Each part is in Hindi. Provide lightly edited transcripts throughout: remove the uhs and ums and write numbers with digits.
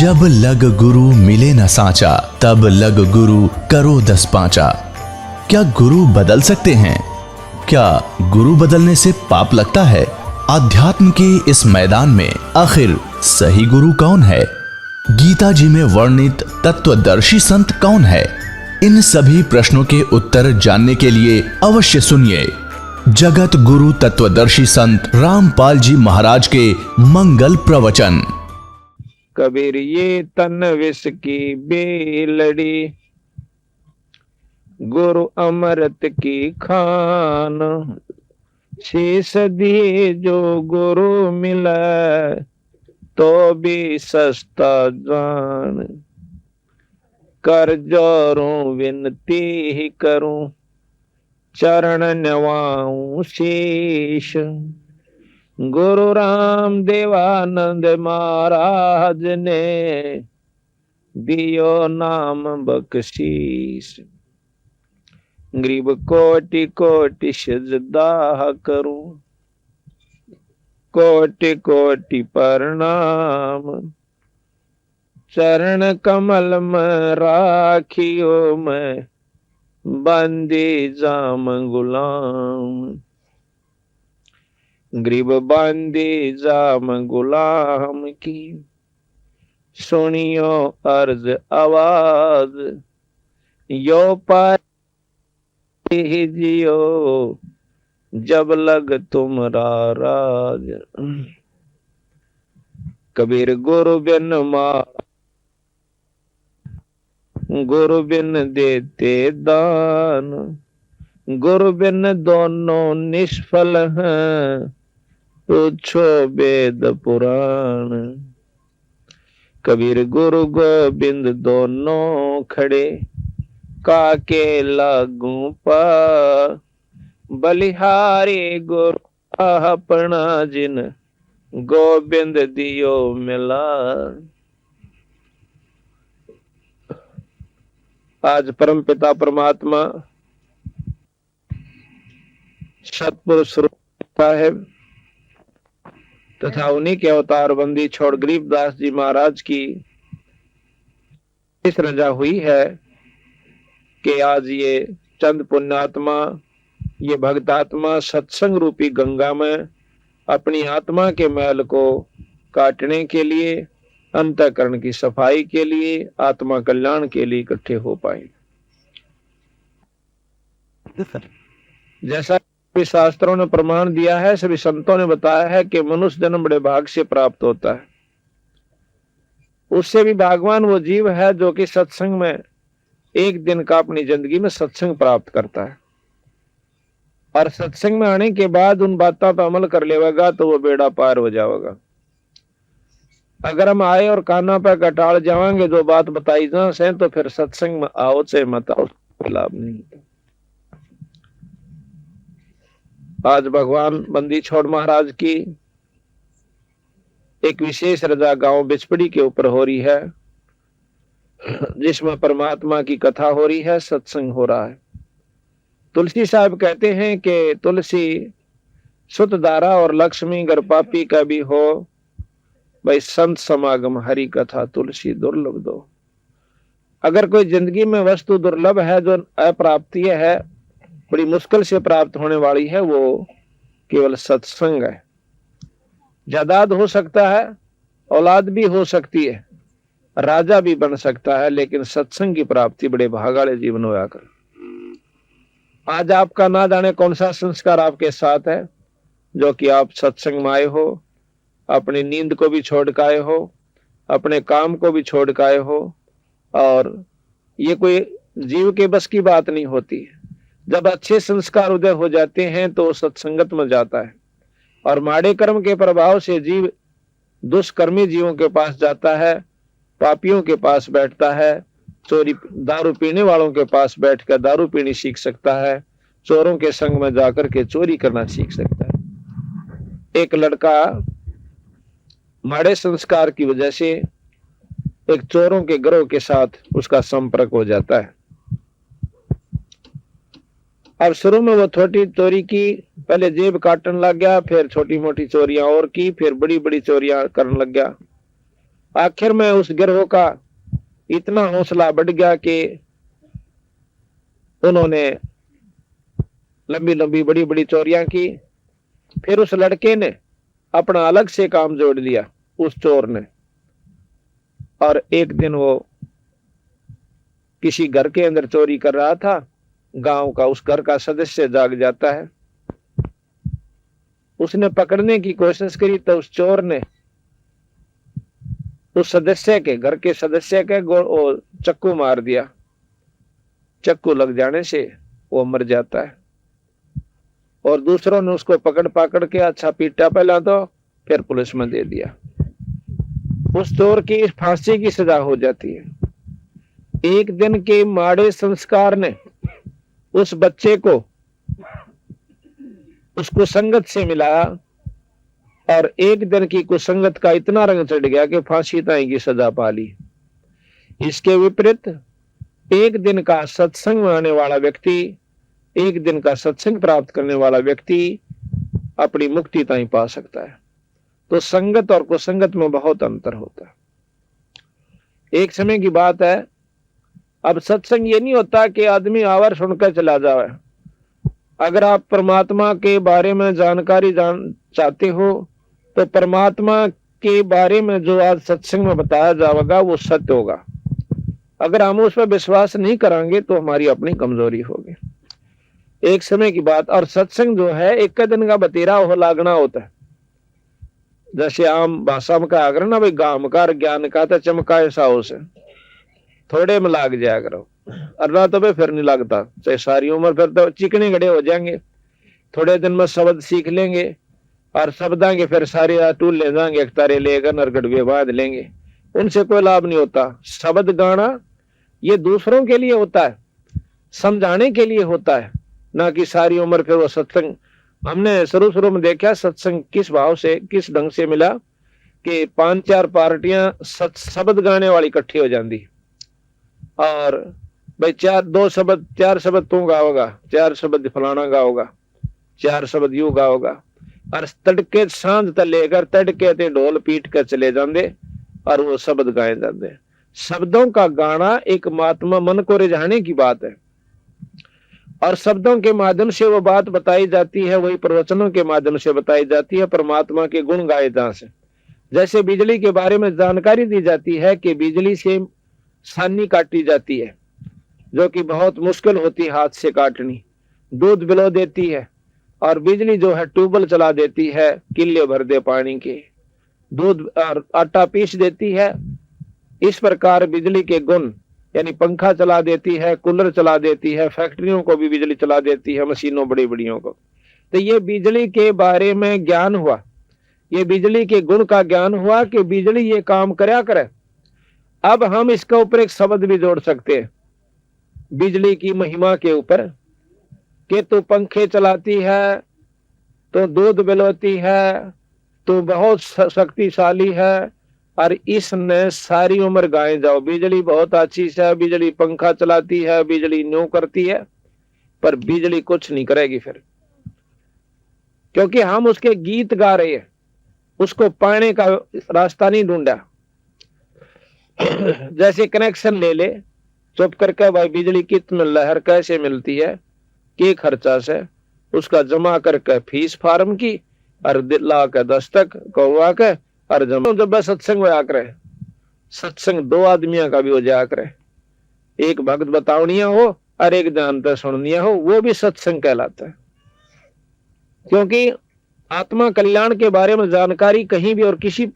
जब लग गुरु मिले न साचा, तब लग गुरु करो 10 पांचा। क्या गुरु बदल सकते हैं? क्या गुरु बदलने से पाप लगता है? आध्यात्म के इस मैदान में आखिर सही गुरु कौन है? गीता जी में वर्णित तत्वदर्शी संत कौन है? इन सभी प्रश्नों के उत्तर जानने के लिए अवश्य सुनिए जगत गुरु तत्वदर्शी संत रामपाल जी महाराज के मंगल प्रवचन। कबीर ये तन विष की बेलड़ी, गुरु अमृत की खान। शीश दिए जो गुरु मिला, तो भी सस्ता जान। कर जोरूं विनती ही करूं, चरण नवाऊं शीश। गुरु राम देवानंद महाराज ने दियो नाम बख्शीश। गरीब कोटि कोटि सजदा करूं, कोटि कोटि प्रणाम। चरण कमल में राखियो मैं, बंदी जाम गुलाम। गरीब बंदी जाम गुलाम की, सुनियो अर्ज आवाज। यो पार जियो, जब लग तुमरा राज। कबीर गुरु बिन मार, गुरु बिन देते दान। गुरु बिन दोनों निष्फल हैं, पूछो वेद पुराण। कबीर गुरु गोविंद दोनों खड़े, काके लागू पा। बलिहारी गुरु अपना जिन, गोविंद दियो मिला। आज परम पिता परमात्मा सतपुरुष साहेब तथा उन्हीं के अवतार बंदी छोड़ गरीबदास जी महाराज की इस रजा हुई है कि आज ये चंद पुण्यात्मा, ये भक्तात्मा सत्संग रूपी गंगा में अपनी आत्मा के मैल को काटने के लिए, अंतःकरण की सफाई के लिए, आत्मा कल्याण के लिए इकट्ठे हो पाए। जैसा भी शास्त्रों ने प्रमाण दिया है, सभी संतों ने बताया है कि मनुष्य जन्म बड़े भाग से प्राप्त होता है। उससे भी भाग्यवान वो जीव है जो कि सत्संग में एक दिन का अपनी जिंदगी में सत्संग प्राप्त करता है, और सत्संग में आने के बाद उन बातों पर अमल कर लेगा तो वो बेड़ा पार हो जाएगा। अगर हम आए और काना पे कटाड़ जाएंगे, जो बात बताई जा से, तो फिर सत्संग में आओ से मत आओ, लाभ नहीं होता। आज भगवान बंदी छोड़ महाराज की एक विशेष रजा गांव बिचपड़ी के ऊपर हो रही है, जिसमें परमात्मा की कथा हो रही है, सत्संग हो रहा है। तुलसी साहब कहते हैं कि तुलसी सुत धारा और लक्ष्मी गर पापी का भी हो, भाई संत समागम हरि कथा तुलसी दुर्लभ दो। अगर कोई जिंदगी में वस्तु दुर्लभ है जो अप्राप्तीय है, बड़ी मुश्किल से प्राप्त होने वाली है, वो केवल सत्संग है। जायदाद हो सकता है, औलाद भी हो सकती है, राजा भी बन सकता है, लेकिन सत्संग की प्राप्ति बड़े भाग वाले जीवन होया कर। आज आपका ना जाने कौन सा संस्कार आपके साथ है, जो कि आप सत्संग में आए हो, अपनी नींद को भी छोड़ के आए हो, अपने काम को भी छोड़ के आए हो। और ये कोई जीव के बस की बात नहीं होती है। जब अच्छे संस्कार उदय हो जाते हैं तो सत्संगत में जाता है, और माड़े कर्म के प्रभाव से जीव दुष्कर्मी जीवों के पास जाता है, पापियों के पास बैठता है, चोरी दारू पीने वालों के पास बैठकर दारू पीनी सीख सकता है, चोरों के संग में जाकर के चोरी करना सीख सकता है। एक लड़का माड़े संस्कार की वजह से एक चोरों के गिरोह के साथ उसका संपर्क हो जाता है। अब शुरू में वो छोटी चोरी की, पहले जेब काटने लग गया, फिर छोटी मोटी चोरियां और की, फिर बड़ी बड़ी चोरियां करने लग गया। आखिर में उस गिरोह का इतना हौसला बढ़ गया कि उन्होंने लंबी लंबी बड़ी बड़ी चोरियां की। फिर उस लड़के ने अपना अलग से काम जोड़ लिया, उस चोर ने। और एक दिन वो किसी घर के अंदर चोरी कर रहा था, गांव का उस घर का सदस्य जाग जाता है। उसने पकड़ने की कोशिश करी तो उस चोर ने उस सदस्य के, घर के सदस्य के चक्कू मार दिया। चक्कू लग जाने से वो मर जाता है। और दूसरों ने उसको पकड़ पकड़ के अच्छा पीटा पहला, तो फिर पुलिस में दे दिया। उस चोर की फांसी की सजा हो जाती है। एक दिन के माड़े संस्कार ने उस बच्चे को उस कुसंगत से मिलाया, और एक दिन की कुसंगत का इतना रंग चढ़ गया कि फांसी ताई की सजा पा ली। इसके विपरीत एक दिन का सत्संग में आने वाला व्यक्ति, एक दिन का सत्संग प्राप्त करने वाला व्यक्ति अपनी मुक्ति ताई पा सकता है। तो संगत और कुसंगत में बहुत अंतर होता है। एक समय की बात है, अब सत्संग ये नहीं होता कि आदमी आवर सुनकर चला जाए। अगर आप परमात्मा के बारे में जानकारी चाहते हो तो परमात्मा के बारे में जो आज सत्संग में बताया जाएगा वो सत्य होगा। अगर हम उस पर विश्वास नहीं करेंगे तो हमारी अपनी कमजोरी होगी। एक समय की बात, और सत्संग जो है एक दिन का बतेरा हो लागना होता है। जैसे आम भाषा में कहा करो ना भाई, गाम का ज्ञान का तो चमका ऐसा हो से थोड़े में लाग जाया करो, अल्लाह तो फिर नहीं लगता। चाहे सारी उम्र फिर तो चिकने गड़े हो जाएंगे। थोड़े दिन में शब्द सीख लेंगे और शब्दां के फिर सारे टूल ले जाएंगे, एक तारे लेकर नरगढ़ बांध लेंगे। उनसे कोई लाभ नहीं होता। शब्द गाना ये दूसरों के लिए होता है, समझाने के लिए होता है, ना कि सारी उम्र फिर वो सत्संग। हमने शुरू में देखा सत्संग किस भाव से, किस ढंग से मिला कि 5-4 पार्टियां शब्द गाने वाली इकट्ठी हो जाती, और भाई 2 शब्द 4 शब्द तू गाओगा, 4 शब्द फलाना गाओगा, 4 शब्द यू गाओगा, और तड़के सांझ तक लेकर तड़के ते ढोल पीट कर चले जाते और वो शब्द गाए जाते। शब्दों का गाना एक महात्मा मन को रिझाने की बात है, और शब्दों के माध्यम से वो बात बताई जाती है, वही प्रवचनों के माध्यम से बताई जाती है। परमात्मा के गुण गाए जा से, जैसे बिजली के बारे में जानकारी दी जाती है कि बिजली से छानी काटी जाती है, जो कि बहुत मुश्किल होती है हाथ से काटनी। दूध बिलो देती है, और बिजली जो है ट्यूबवेल चला देती है, किले भर दे पानी के, दूध और आटा पीस देती है। इस प्रकार बिजली के गुण, यानी पंखा चला देती है, कूलर चला देती है, फैक्ट्रियों को भी बिजली चला देती है, मशीनों बड़ी बड़ियों को। तो ये बिजली के बारे में ज्ञान हुआ, ये बिजली के गुण का ज्ञान हुआ कि बिजली ये काम करया करे। अब हम इसके ऊपर एक शब्द भी जोड़ सकते हैं बिजली की महिमा के ऊपर, कि तू पंखे चलाती है, तो दूध बिलोती है, तो बहुत शक्तिशाली है, और इसने सारी उम्र गाए जाओ बिजली बहुत अच्छी है, बिजली पंखा चलाती है, बिजली न्यू करती है, पर बिजली कुछ नहीं करेगी फिर, क्योंकि हम उसके गीत गा रहे हैं, उसको पाने का रास्ता नहीं ढूंढा। जैसे कनेक्शन ले ले चुप करके, भाई बिजली कितने लहर कैसे मिलती है, के खर्चा से, उसका जमा करके फीस फार्म की, और ला के दस्तक कौवा के, और जब सत्संग में आकर, सत्संग 2 आदमियों का भी हो जाया करे, एक भक्त बतावनिया हो और एक जानता सुननिया हो, वो भी सत्संग कहलाता है। क्योंकि आत्मा कल्याण के बारे में जानकारी कहीं भी और किसी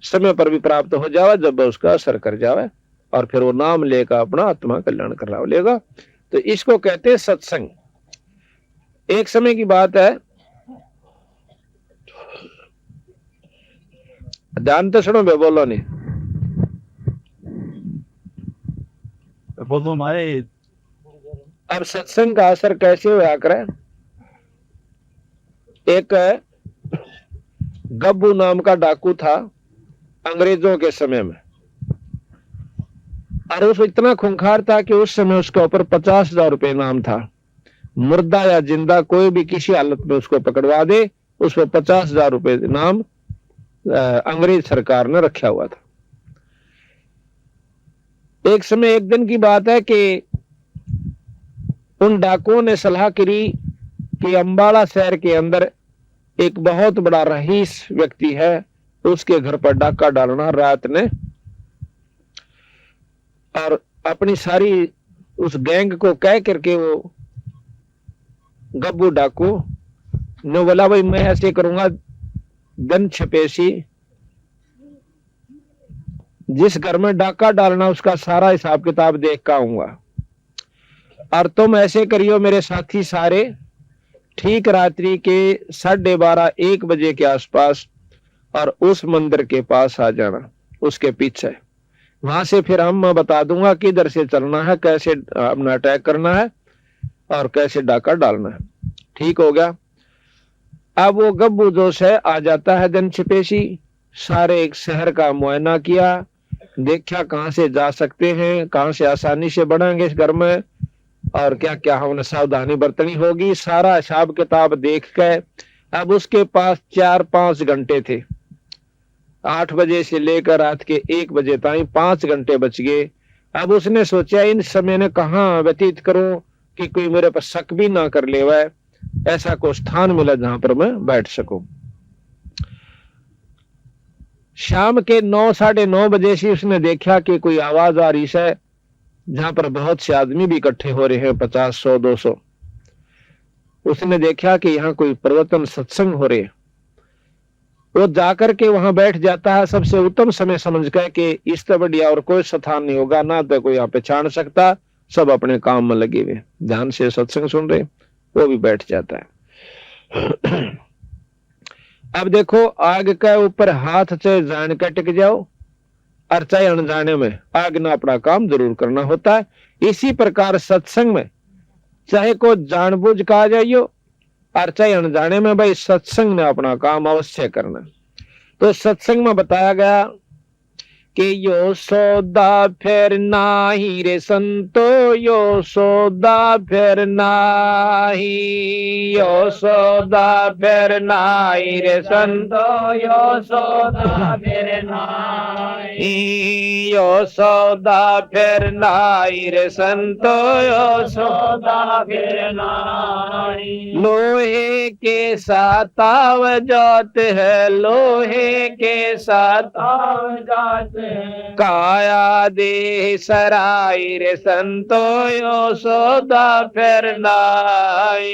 समय पर भी प्राप्त हो जावे, जब उसका असर कर जावे, और फिर वो नाम लेकर अपना आत्मा कल्याण कर रहा लेगा। तो इसको कहते हैं सत्संग। एक समय की बात है, ध्यान तो सुनो बे, बोलो नहीं, बोलो मारे। अब सत्संग का असर कैसे हुआ करे। एक गब्बू नाम का डाकू था अंग्रेजों के समय में, और उस इतना खूंखार था कि उस समय उसके ऊपर 50,000 रुपए इनाम था। मुर्दा या जिंदा कोई भी किसी हालत में उसको पकड़वा दे, उस पर 50,000 रुपए इनाम अंग्रेज सरकार ने रखा हुआ था। एक समय एक दिन की बात है कि उन डाकुओं ने सलाह करी कि अंबाला शहर के अंदर एक बहुत बड़ा रईस व्यक्ति है, उसके घर पर डाका डालना रात ने, और अपनी सारी उस गैंग को कह करके वो गब्बू डाकू ने बोला भाई मैं ऐसे करूंगा, दिन छपेसी जिस घर में डाका डालना उसका सारा हिसाब किताब देख कर आऊंगा, और तुम ऐसे करियो मेरे साथी सारे, ठीक रात्रि के 12:30-1 बजे के आसपास और उस मंदिर के पास आ जाना, उसके पीछे। वहां से फिर हम मैं बता दूंगा किधर से चलना है, कैसे अपना अटैक करना है और कैसे डाका डालना है। ठीक हो गया। अब वो गब्बू जोश है आ जाता है दिन छिपेशी, सारे एक शहर का मुआयना किया, देखा कहां से जा सकते हैं, कहां से आसानी से बढ़ेंगे इस घर में, और क्या क्या हमने सावधानी बरतनी होगी, सारा हिसाब किताब देख के अब उसके पास 4-5 घंटे थे। 8 बजे से लेकर रात के 1 बजे तक 5 घंटे बच गए। अब उसने सोचा इन समय ने कहाँ व्यतीत करूं कि कोई मेरे पर शक भी ना कर ले, वह ऐसा कोई स्थान मिला जहां पर मैं बैठ सकूं। शाम के 9-9:30 बजे से उसने देखा कि कोई आवाज आ रही है, जहां पर बहुत से आदमी भी इकट्ठे हो रहे हैं, 50, 100, 200। उसने देखा कि यहाँ कोई प्रवचन सत्संग हो रहे हैं। वो जाकर के वहां बैठ जाता है, सबसे उत्तम समय समझ कर कि इससे बढ़िया और कोई स्थान नहीं होगा, ना तो कोई यहाँ पहचान सकता, सब अपने काम में लगे हुए ध्यान से सत्संग सुन रहे, वो भी बैठ जाता है। अब देखो आग के ऊपर हाथ से जान के टिक जाओ और चाहे अनजाने में आग ना अपना काम जरूर करना होता है। इसी प्रकार सत्संग में चाहे को जानबूझ का आ जाइयो और चाहे अनजाने में, भाई सत्संग ने अपना काम अवश्य करना। तो सत्संग में बताया गया कि यो सौदा फिर नाही रे संतो, यो सौदा फिर नाही, यो सौदा फिर नाही रे संतो, यो सौदा फिर नाही, यो सौदा फिर नाही रे संतो, यो सौदा फिर नाही। लोहे के साथ आव जात है, लोहे के साथ आव जात काया दे सराय रे संतो, यो सौदा फिर नाई,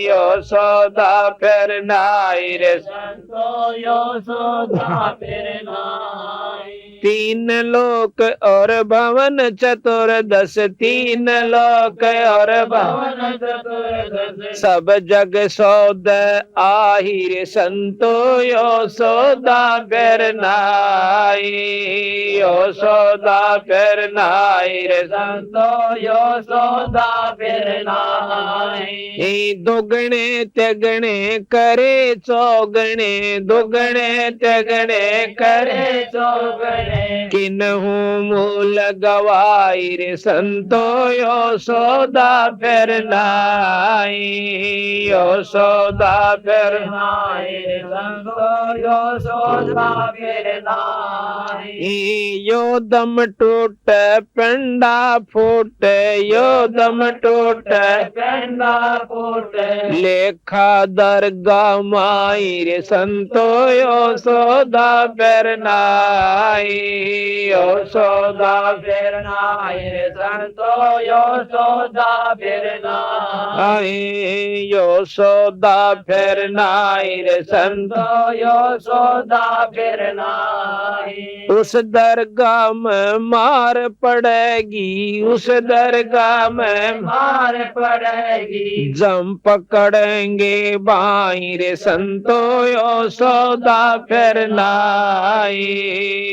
यो सौदा फिर नाई रे संतो, यो सौदा फिर नाई। 3 लोक और भवन चतुर्दश, 3 लोक और भवन चतुर्दश, सब जग सौद आही रे संतो, यो सौदा फिर नाई, यो सौदा फिर नाई रे संतो, यो सौदा फिर नाई। दुगने तिगने करे चौगने, दुगने तिगने करे चौगने, किन्हू मूल गवाई रे संतो, यो सौदा फिर नाई, यो सौदा फिर नाई रे संतो, यो सौदा फिर नाई। यो दम टूट पेंडा फूट, यो दम टूट पेंडा फूट, लेखा दरगा माई रे संतो, यो सौदा फिर नाई, यो सौदा फिर नाई रे संतो, यो सौदा फिर नाई, यो सौदा फिर नाई रे संतो, यो सौदा फिर नाई। उस दरगाह में मार पड़ेगी, उस दरगाह में मार पड़ेगी, जम पकड़ेंगे बाई रे संतो, यो सौदा फिर नाई,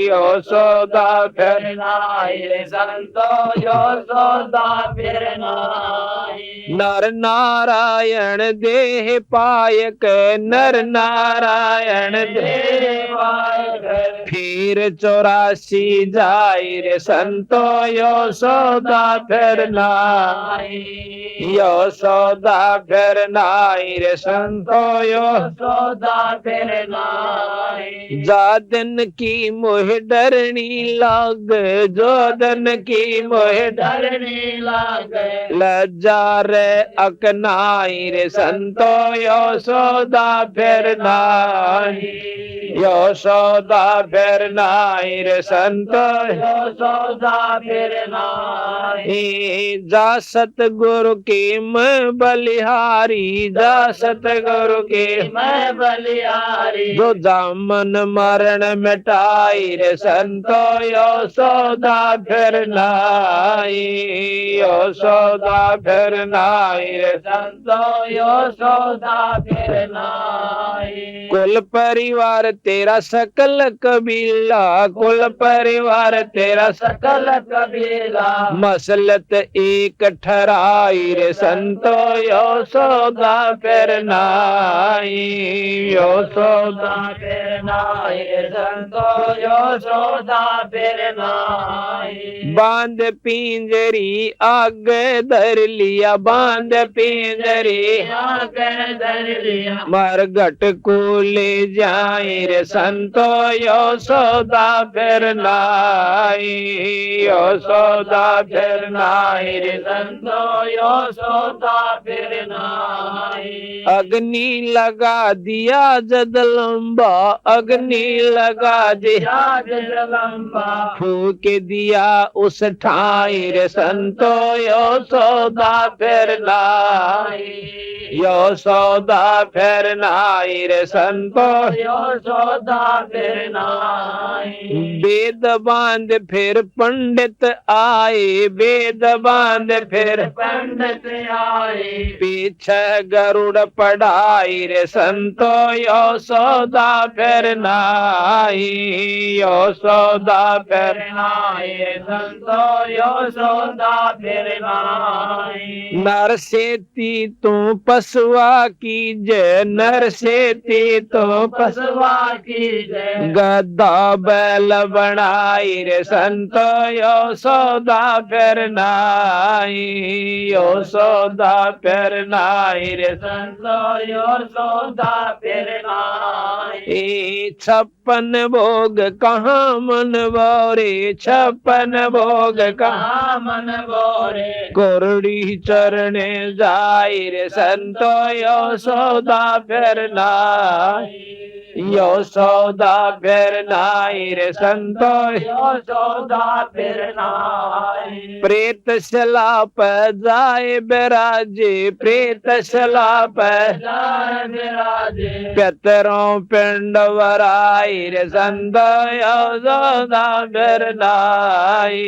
यो सौदा फिर नाई रे संतो, यो सौदा फिर नाई। नर नारायण देह पायक, नर नारायण देह पायक। फिर 84 जाई रे संतो यशोदा फिर नाई, यशोदा फिर नाई रे संतो यशोदा फिर नाई। जादन की मोह डरनी लाग, जोदन की मोह डरनी लाग। लज्जा रे अकनाई रे संतो यशोदा फिर नाई, यशोदा फिर नाई रे संतो यशोदा फिर नाई। जा सतगुरु की मैं बलिहारी, जा सतगुरु की मैं बलिहारी। जो जामन मरण मिटाई रे संतो यशोदा फिर नाई, यशोदा फिर नाई रे संतो यशोदा फिर नाई। कुल परिवार तेरा सकल कबीला, कुल परिवार तेरा सकल कबीला। मसलत एक ठहराई रे संतो यशोदा फिर नाई, यशोदा फिर नाई रे संतो यशोदा फिर नाई। बांध पिंजरी आगे धर लिया, बांध पिंजरी आगे धर लिया। मरघट को ले जाए रे संतो यशोदा फिर नाई, यशोदा फिर नाई रे संतो यशोदा फिर नाई। अग्नि लगा दिया जगदम्बा, अग्नि लगा दिया जगदम्बा। फूक दिया उस ठाई रे संतो यशोदा फिर नाई, यशोदा फिर नाई रे संतो यशोदा फिर नाई। वेद बांध फिर पंडित आए, वेद बांध फिर पंडित आए। पीछे गरुड़ पढ़ाई रे संतो यशोदा फिर नाई, यशोदा फिर नाई रे संतो यशोदा फिर नाई। नर सेती तू पशुआ की जय, नर सेती तो पशुआ की जय। गद्दा बैल बनाई रे संतो यशोदा फिर नाई, यशोदा फिर नाई रे संतो यशोदा फिर नाई। 56 भोग कहाँ मन बोरे, 56 भोग कहाँ मन बोरे। कोरड़ी चरणे जाई रे संतो यशोदा फिर नाई, यशोदा फिर नाई रे संतो यशोदा फिर नाई। प्रेत शला पर जाए बिराजे, प्रेत शला पर जाए बिराजे। पितरों पिंड वराई रे संतो यशोदा फिर नाई,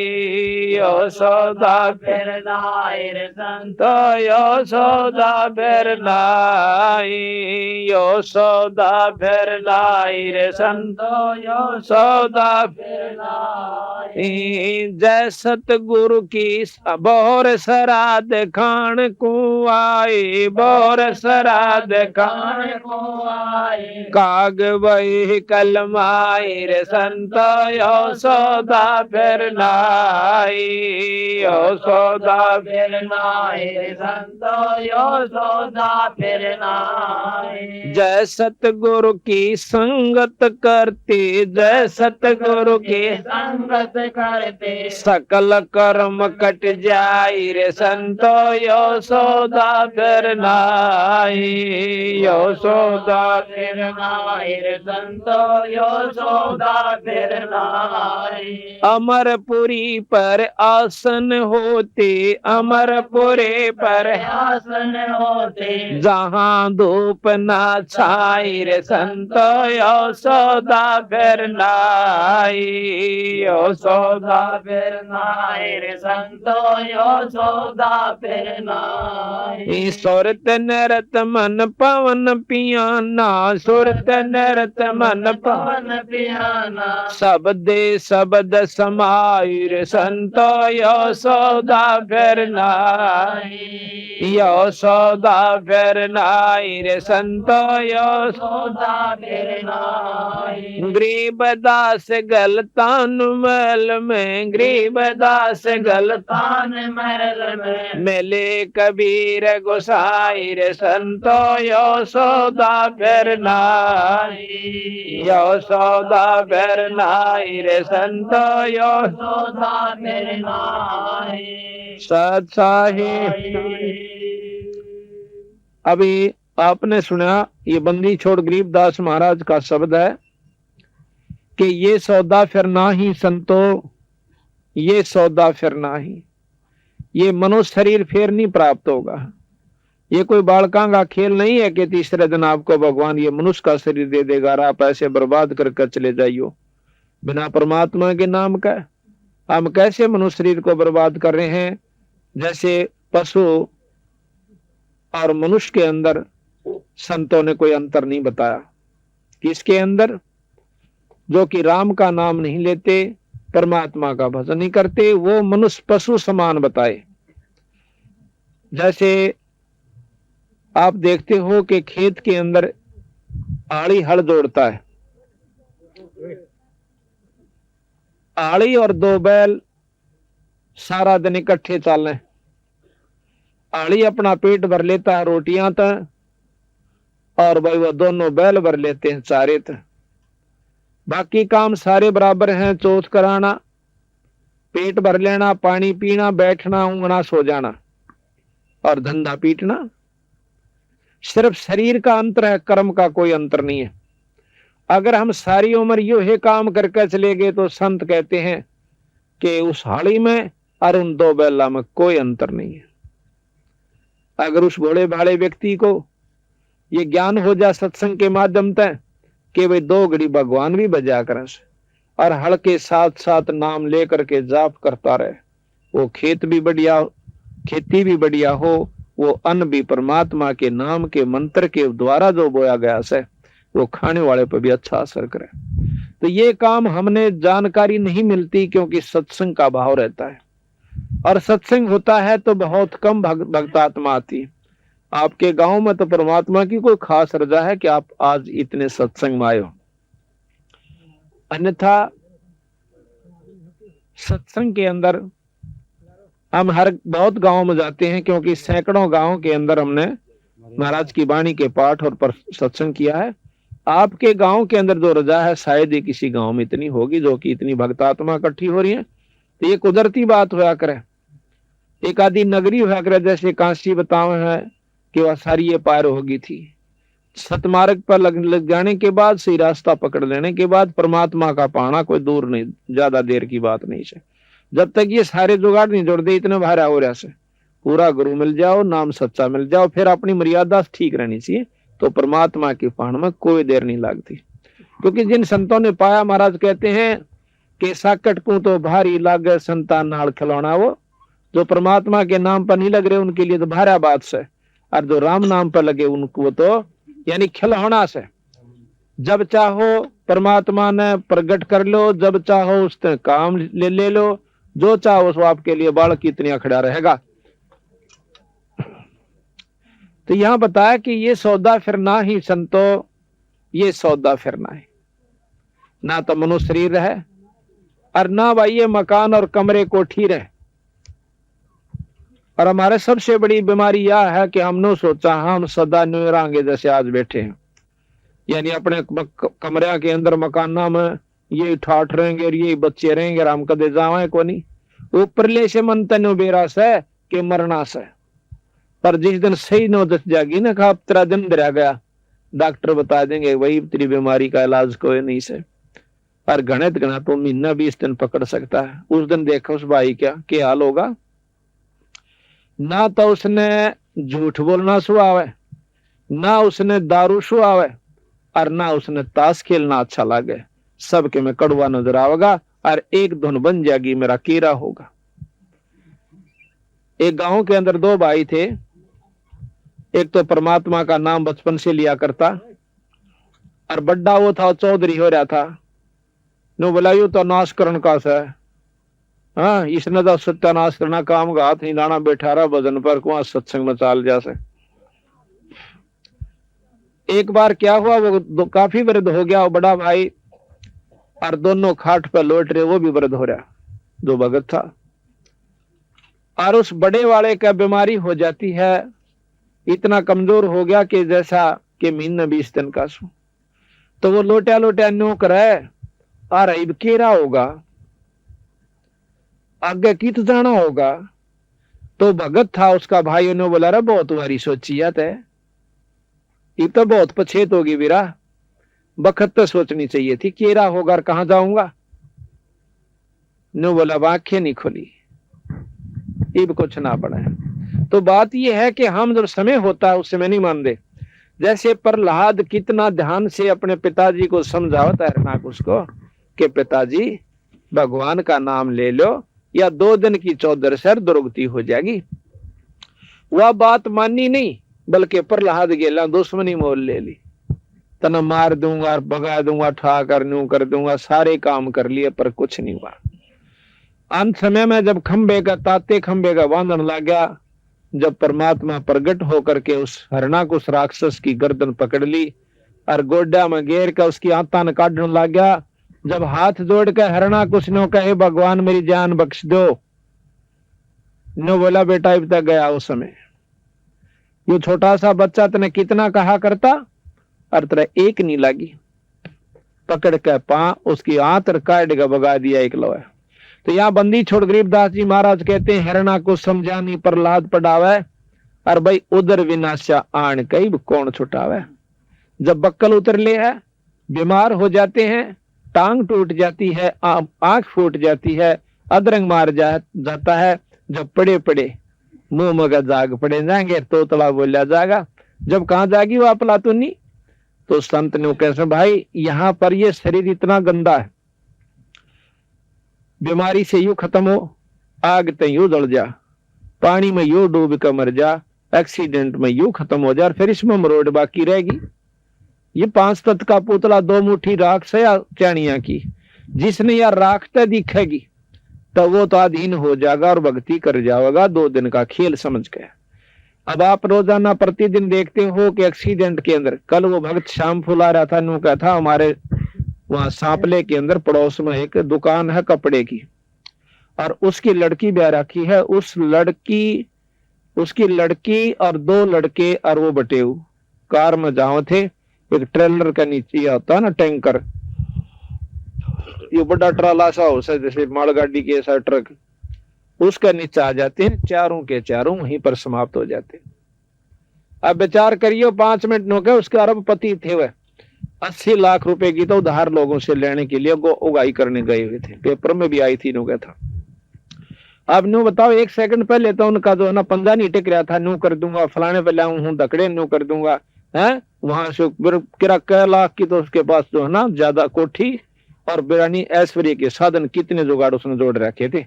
यशोदा फिर नाई रे संतो यशोदा फिर नाई, यशोदा फिर नाई रे संतो यशोदा फिर नाई। जय सतगुरु की बोर श्राद्ध खान को आए, बोर श्राद्ध खान को आए। काग वही कलमाई रे संतो यशोदा फिर नाई, यशोदा फिर नाई रे संतो यशोदा फिर नाई। जय सतगुरु की संगत करते, जय सतगुरु की संगत करते। सकल कर्म कट जाई रे संतो यशोदा फिर नाई, यशोदा फिर नाई रे संतो यशोदा फिर नाई। अमरपुरी पर आसन होते, अमरपुरी पर आसन होते। करते। जहाँ धूप ना छाई रे संतो यो सौदा फिर नाई, यो सौदा फिर नाई रे संतो यो सौदा फिर नाई। सुरत नरत मन पवन पियाना, सुरत नरत मन पवन पियाना। शब्द समाई रे संतो यो सौदा फिर नाई, यो सौदा फिर नाई रे संतो यो सौदा फिर नाई। गरीबदास गलतान महल में, गरीबदास गलतान महल में। मिले कबीर गोसाई रे संतो यो सौदा फिर नाई, यो सौदा फिर नाई रे संतो यो सौदा फिर नाई। सत्साही। अभी आपने सुना ये बंदी छोड़ गरीबदास महाराज का शब्द है कि ये सौदा फिर ना ही संतो, ये सौदा फिर ना ही, ये मनुष्य शरीर फिर नहीं प्राप्त होगा। ये कोई बालकां का खेल नहीं है कि तीसरे दिन आपको भगवान ये मनुष्य का शरीर दे देगा और आप ऐसे बर्बाद करके चले जाइयो बिना परमात्मा के नाम का। हम कैसे मनुष्य शरीर को बर्बाद कर रहे हैं? जैसे पशु और मनुष्य के अंदर संतों ने कोई अंतर नहीं बताया। किसके अंदर? जो कि राम का नाम नहीं लेते, परमात्मा का भजन नहीं करते, वो मनुष्य पशु समान बताए। जैसे आप देखते हो कि खेत के अंदर आड़ी हल जोड़ता है, आड़ी और दो बैल सारा दिन इकट्ठे चल रहे। आड़ी अपना पेट भर लेता है रोटियां तक, और भाई वो दोनों बैल भर लेते हैं चारे तक। बाकी काम सारे बराबर हैं, चौथ कराना, पेट भर लेना, पानी पीना, बैठना, ऊँघना, सो जाना और धंधा पीटना। सिर्फ शरीर का अंतर है, कर्म का कोई अंतर नहीं है। अगर हम सारी उम्र यो ही काम करके चले गए तो संत कहते हैं कि उस हाड़ी में और उन दो बैला में कोई अंतर नहीं है। अगर उस भोले भाले व्यक्ति को ये ज्ञान हो जाए सत्संग के माध्यम से कि वे दो घड़ी भगवान भी बजा करें और हल के साथ साथ नाम लेकर के जाप करता रहे, वो खेत भी बढ़िया, खेती भी बढ़िया हो, वो अन्न भी परमात्मा के नाम के मंत्र के द्वारा जो बोया गया से वो खाने वाले पर भी अच्छा असर करे। तो ये काम हमने जानकारी नहीं मिलती क्योंकि सत्संग का भाव रहता है, और सत्संग होता है तो बहुत कम भक्तात्मा आती है। आपके गांव में तो परमात्मा की कोई खास रजा है कि आप आज इतने सत्संग में आए हो। अन्यथा सत्संग के अंदर हम हर बहुत गांव में जाते हैं, क्योंकि सैकड़ों गांव के अंदर हमने महाराज की वाणी के पाठ और सत्संग किया है। आपके गांव के अंदर जो रजा है शायद ही किसी गांव में इतनी होगी जो कि इतनी भक्तात्मा इकट्ठी हो रही है। तो ये कुदरती बात होया करे। एक आदि नगरी होया करे, जैसे काशी बताओ है कि वह सारी ये पार होगी थी। सतमार्ग पर लग जाने के बाद सही रास्ता पकड़ लेने के बाद परमात्मा का पाना कोई दूर नहीं, ज्यादा देर की बात नहीं है। जब तक ये सारे जुगाड़ नहीं जोड़ दे इतने भारा हो रहा से, पूरा गुरु मिल जाओ, नाम सच्चा मिल जाओ, फिर अपनी मर्यादा ठीक रहनी चाहिए, तो परमात्मा की पाण में कोई देर नहीं लगती। क्योंकि जिन संतों ने पाया, महाराज कहते हैं कि साकट को तो भारी लागे संतान नाल खिलौना। वो जो परमात्मा के नाम पर नहीं लग रहे उनके लिए तो भारा बात से, और जो राम नाम पर लगे उनको तो यानी खिलौना से। जब चाहो परमात्मा ने प्रकट कर लो, जब चाहो उससे काम ले लो, जो चाहो उस आपके लिए बालक की इतनी खड़ा रहेगा। तो यहां बताया कि ये सौदा फिरना ही संतो, ये सौदा फिरना है, ना तो मनुष्य शरीर है और ना भाई ये मकान और कमरे कोठी रहे। और हमारे सबसे बड़ी बीमारी यह है कि हमने सोचा हम सदा न्यूरांगे जैसे आज बैठे हैं, यानी अपने कमरे के अंदर मकाना में ये ठाठ रहेंगे और ये बच्चे रहेंगे और हम कदे जावे को नहीं। ऊपरले से मन तनो बेरा से कि मरना से, पर जिस दिन सही नौबत जागी ना खा तेरा दिन दरिया गया, डॉक्टर बता देंगे वही तेरी बीमारी का इलाज कोई नहीं से। पर गणित गणा तो महीना 20 दिन पकड़ सकता है। उस दिन देखो उस भाई क्या हाल होगा। ना तो उसने झूठ बोलना सुहावे, ना उसने दारू सुहावे, और ना उसने ताश खेलना अच्छा लगे। सबके में कड़वा नजर आवेगा और एक धुन बन जाएगी, मेरा कीरा होगा। एक गांव के अंदर दो भाई थे। एक तो परमात्मा का नाम बचपन से लिया करता, और बड्डा वो था, चौधरी हो रहा था। नो बोला यू तो नाश करण का से, हाँ इसने तो सत्यानाश करना काम का हाथ नहीं लाना, बैठा रहा भजन पर कुआ सत्संग में चाल जा से। एक बार क्या हुआ, वो काफी वृद्ध हो गया वो बड़ा भाई, और दोनों खाट पर लौट रहे, वो भी वृद्ध हो रहा, जो भगत था। और उस बड़े वाले का बीमारी हो जाती है, इतना कमजोर हो गया कि जैसा कि महीना 20 दिन का सो। तो वो लोटा लोटा न्यू करे, और अब केरा होगा, आगे कित जाना होगा। तो भगत था उसका भाई, उन्होंने बोला रे बहुत वारी सोची है, ये तो बहुत पछेत होगी वीरा, बखत तो सोचनी चाहिए थी, केरा होगा कहां जाऊंगा। नो बोला आंखें नहीं खोली, इब कुछ ना पड़ा है। तो बात यह है कि हम जब समय होता है उस समय नहीं मानते। जैसे प्रहलाद कितना ध्यान से अपने पिताजी को समझाता है ना उसको कि पिताजी भगवान का नाम ले लो, या 2 दिन की चौधर से दुर्गति हो जाएगी। वह बात मानी नहीं, बल्कि प्रहलाद गेला दुश्मनी मोल ले ली। तना मार दूंगा, भगा दूंगा, ठा कर दूंगा, सारे काम कर लिए, पर कुछ नहीं हुआ। अंत समय में जब खंबे का ताते खंबे का बांधन लग गया, जब परमात्मा प्रकट होकर के उस हरणाकुश राक्षस की गर्दन पकड़ ली और गोड्डा में घेर कर उसकी आत्मा काटने लग गया। जब हाथ जोड़ कर हरणाकुश ने कहे भगवान मेरी जान बख्श दो, नो बोला बेटा अब तक गया उस समय, यू छोटा सा बच्चा तने कितना कहा करता, और तेरा एक नहीं लगी। पकड़ के उसकी आंतर काट के भगा दिया एक लोहा। तो यहाँ बंदी छोड़ गरीबदास जी महाराज कहते हैं हरणा को समझानी प्रहलाद पढ़ावे, और भाई उधर विनाशा आन कई कौन छुटावे। जब बक्कल उतर ले है, बीमार हो जाते हैं, टांग टूट जाती है, आंख फूट जाती है, अदरंग मार जाता है, जब पड़े पड़े मुंह मगा जाग पड़े जाएंगे, तोतला बोला जाएगा, जब कहां जाएगी वो अपला तो नहीं। तो संत ने कैसे भाई यहाँ पर ये शरीर इतना गंदा है, बीमारी से यू खत्म हो, आग ते यू जल जा, पानी में यू डूब कर मर जा, एक्सीडेंट में यू खत्म हो जा, फिर इसमें मरोड़ बाकी रहेगी। ये 5 तत्व का पुतला 2 मुट्ठी राख से या चाणिया की, जिसने यार राखते दिखेगी तो वो तो अधीन हो जाएगा और भक्ति कर जाएगा। 2 दिन का खेल समझ के। अब आप रोजाना प्रतिदिन देखते हो कि एक्सीडेंट के अंदर, कल वो भक्त शाम फुला रहा था, नु क्या था हमारे वहां सांपले के अंदर पड़ोस में एक दुकान है कपड़े की, और उसकी लड़की ब्याह रखी है। उसकी लड़की और 2 लड़के और वो बटेऊ कार में जाओ थे। एक ट्रेलर का नीचे होता है ना टैंकर, ये बड़ा ट्राला सा हो सा जैसे मालगाड़ी के ऐसा ट्रक, उसका नीचे आ जाते हैं, चारों के चारों वहीं पर समाप्त हो जाते हैं। अब विचार करियो 5 मिनट नो के उसके अरबपति थे वह, 80 लाख रुपए की तो उधार लोगों से लेने के लिए उगाई करने गए हुए थे, पेपर में भी आई थी नो क्या था। अब नो बताओ 1 सेकंड पहले तो उनका जो है ना पंजा नहीं टिक रहा था, नो कर दूंगा फलाने पे लाऊं हूं धकड़े नो कर दूंगा है, वहां से किरा कै लाख की तो उसके पास जो है ना ज्यादा कोठी और बिरानी ऐश्वर्य के साधन कितने जुगाड़ उसने जोड़ रखे थे।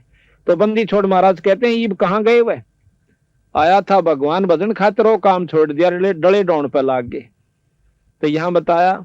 तो बंदी छोड़ महाराज कहते हैं ये कहाँ गए हुए, आया था भगवान भजन खातिर, वो काम छोड़ दिया, डले डोन पे लाग गए। तो यहाँ बताया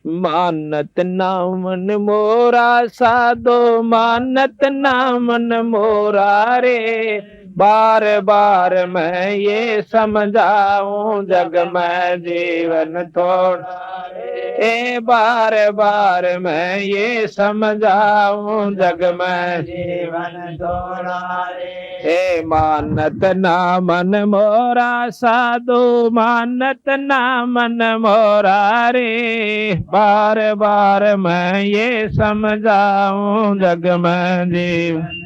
मानत नामन मोरा साधो, मानत नामन मोरा रे, बार बार मैं ये समझाऊं जग में जीवन थोड़ा रे, बार बार मैं ये समझाऊं जग में जीवन थोड़ा रे, मानत नामन मोरा साधो, मानत नामन मोरा रे, बार बार मैं ये समझाऊं जग में जीवन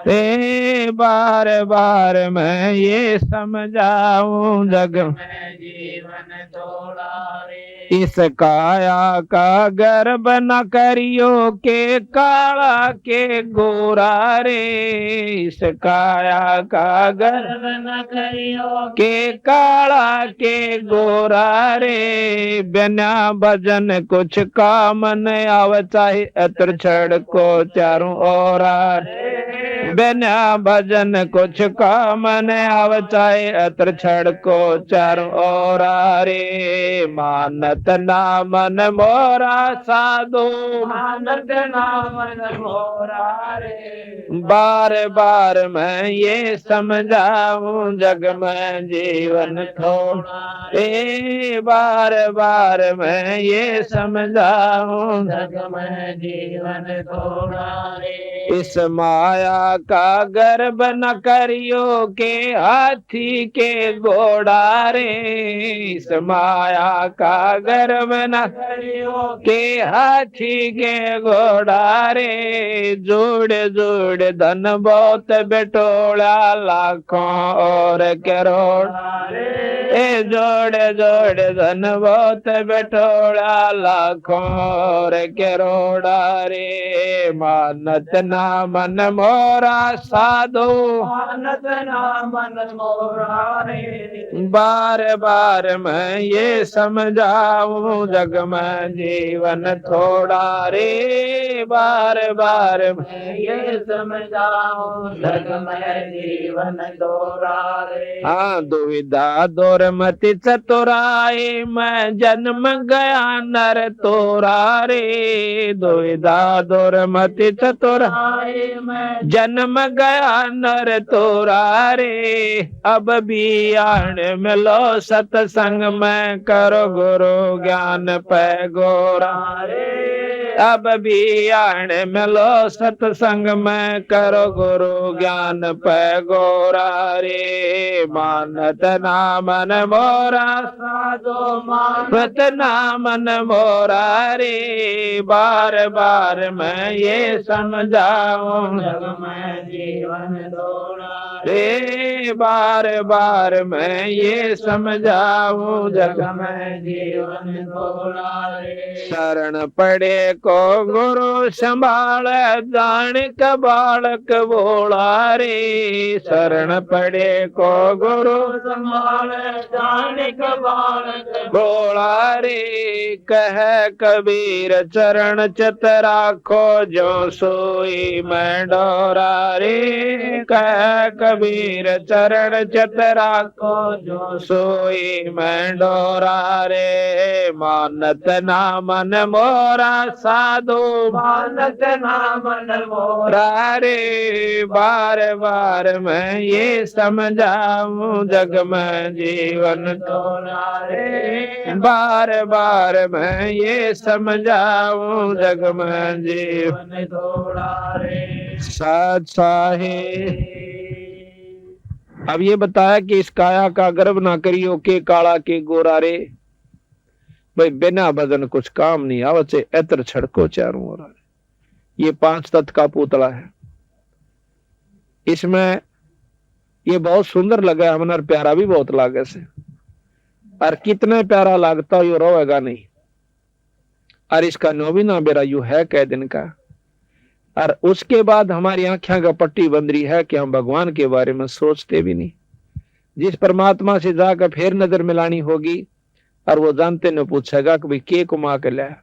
बार बार मैं ये समझाऊं जग में जीवन थोड़ा रे। इस काया का गर्भ न करियो के काला के गोरा रे। इस काया का गर्भ न करियो के काला के गोरा रे। बिना भजन कुछ काम न आव चाहे अत्र छड़ को चारों ओर बिना भजन कुछ काम न आव चाहे अत्र छड़ को चारों ओर रे। मानत ना मन मोरा साधु मानत नाम मोरा रे। बार बार मैं ये समझाऊं जग में जीवन थोड़ा रे। बार बार मैं ये समझाऊं जग में जीवन थोड़ा रे। इस माया का गर्भ न करियो के हाथी के घोड़ा रे। इस माया का गर्भ न करियो के हाथी के घोड़ा रे। जोड़ जोड़ धन बहुत बेटोला लाखों और करोड़ ए जोड़ जोड़ धन बहुत बेटोला लाखों और करोड़ा रे। मानत ना मन मोरा साधु मानत नाम मोरा रे। बार बार मैं ये समझाऊं जग में जीवन थोड़ा रे। बार बार मैं ये समझाऊं जग में जीवन थोड़ा रे। हाँ दुविधा दूर मति चतुराई मैं जन्म गया नर तोरा रे। दुविधा दूर मति चतुराई मैं जन्म गया नर तोरा रे। अब भी आन मिलो सत्संग में करो गुरु ज्ञान पे गोरा रे। अब भी आन मिलो सत्संग में करो गुरु ज्ञान पे गोरा रे। मानत ना मन मोरा साधो मानत ना मन मोरा रे। बार बार मैं ये समझाऊं जग में जीवन थोड़ा रे। बार बार मैं ये समझाऊं जग में जीवन थोड़ा रे। शरण पड़े को गुरु संभाल जान का बालक बोला रे। शरण पड़े को गुरु संभाल जाने का बालक बोला रे। कह कबीर चरण चित राखो जो सोई मैं डोरा रे। कह कबीर चरण चित राखो जो सोई मैं डोरा रे। मानत ना मन मोरा साधु मानत नाम मोरा रे। बार बार मैं ये समझाऊं जग में जीवन थोड़ा रे। बार बार मैं ये समझाऊं जग में जीवन थोड़ा रे। सत साहिब। अब ये बताया कि इस काया का गर्भ ना करियो के काला के गोरा रे। भाई बिना भजन कुछ काम नहीं आवत से एतर छड़को चारों ओर। ये 5 तत्व का पुतला है। इसमें ये बहुत सुंदर लगा हमने, प्यारा भी बहुत लागे से। और कितने प्यारा लगता यो रोएगा नहीं। और इसका नौवीना बेरा यू है कै दिन का। और उसके बाद हमारी आंखें का पट्टी बंद रही है कि हम भगवान के बारे में सोचते भी नहीं। जिस परमात्मा से जाकर फिर नजर मिलानी होगी और वो जानते न पूछेगा कि भाई के कुमा के लाया।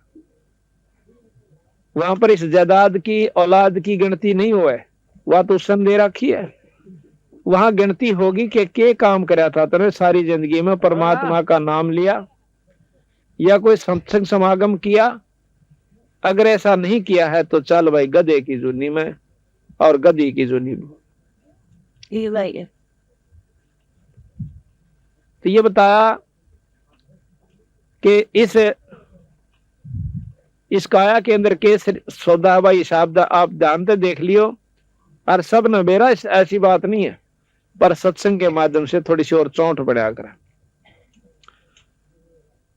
वहां पर इस जायदाद की औलाद की गिनती नहीं हुआ है, वह तो संदेह रखी है। वहां गिनती होगी कि के काम कराया था तेरे सारी जिंदगी में, परमात्मा का नाम लिया या कोई सत्संग समागम किया। अगर ऐसा नहीं किया है तो चल भाई गधे की जुनी में और गधी की जुनी में। तो ये बताया कि इस काया के अंदर के सौदा भाई हिसाब आप जानते देख लियो। और सब न मेरा ऐसी बात नहीं है, पर सत्संग के माध्यम से थोड़ी सी और चौंट बढ़ा कर।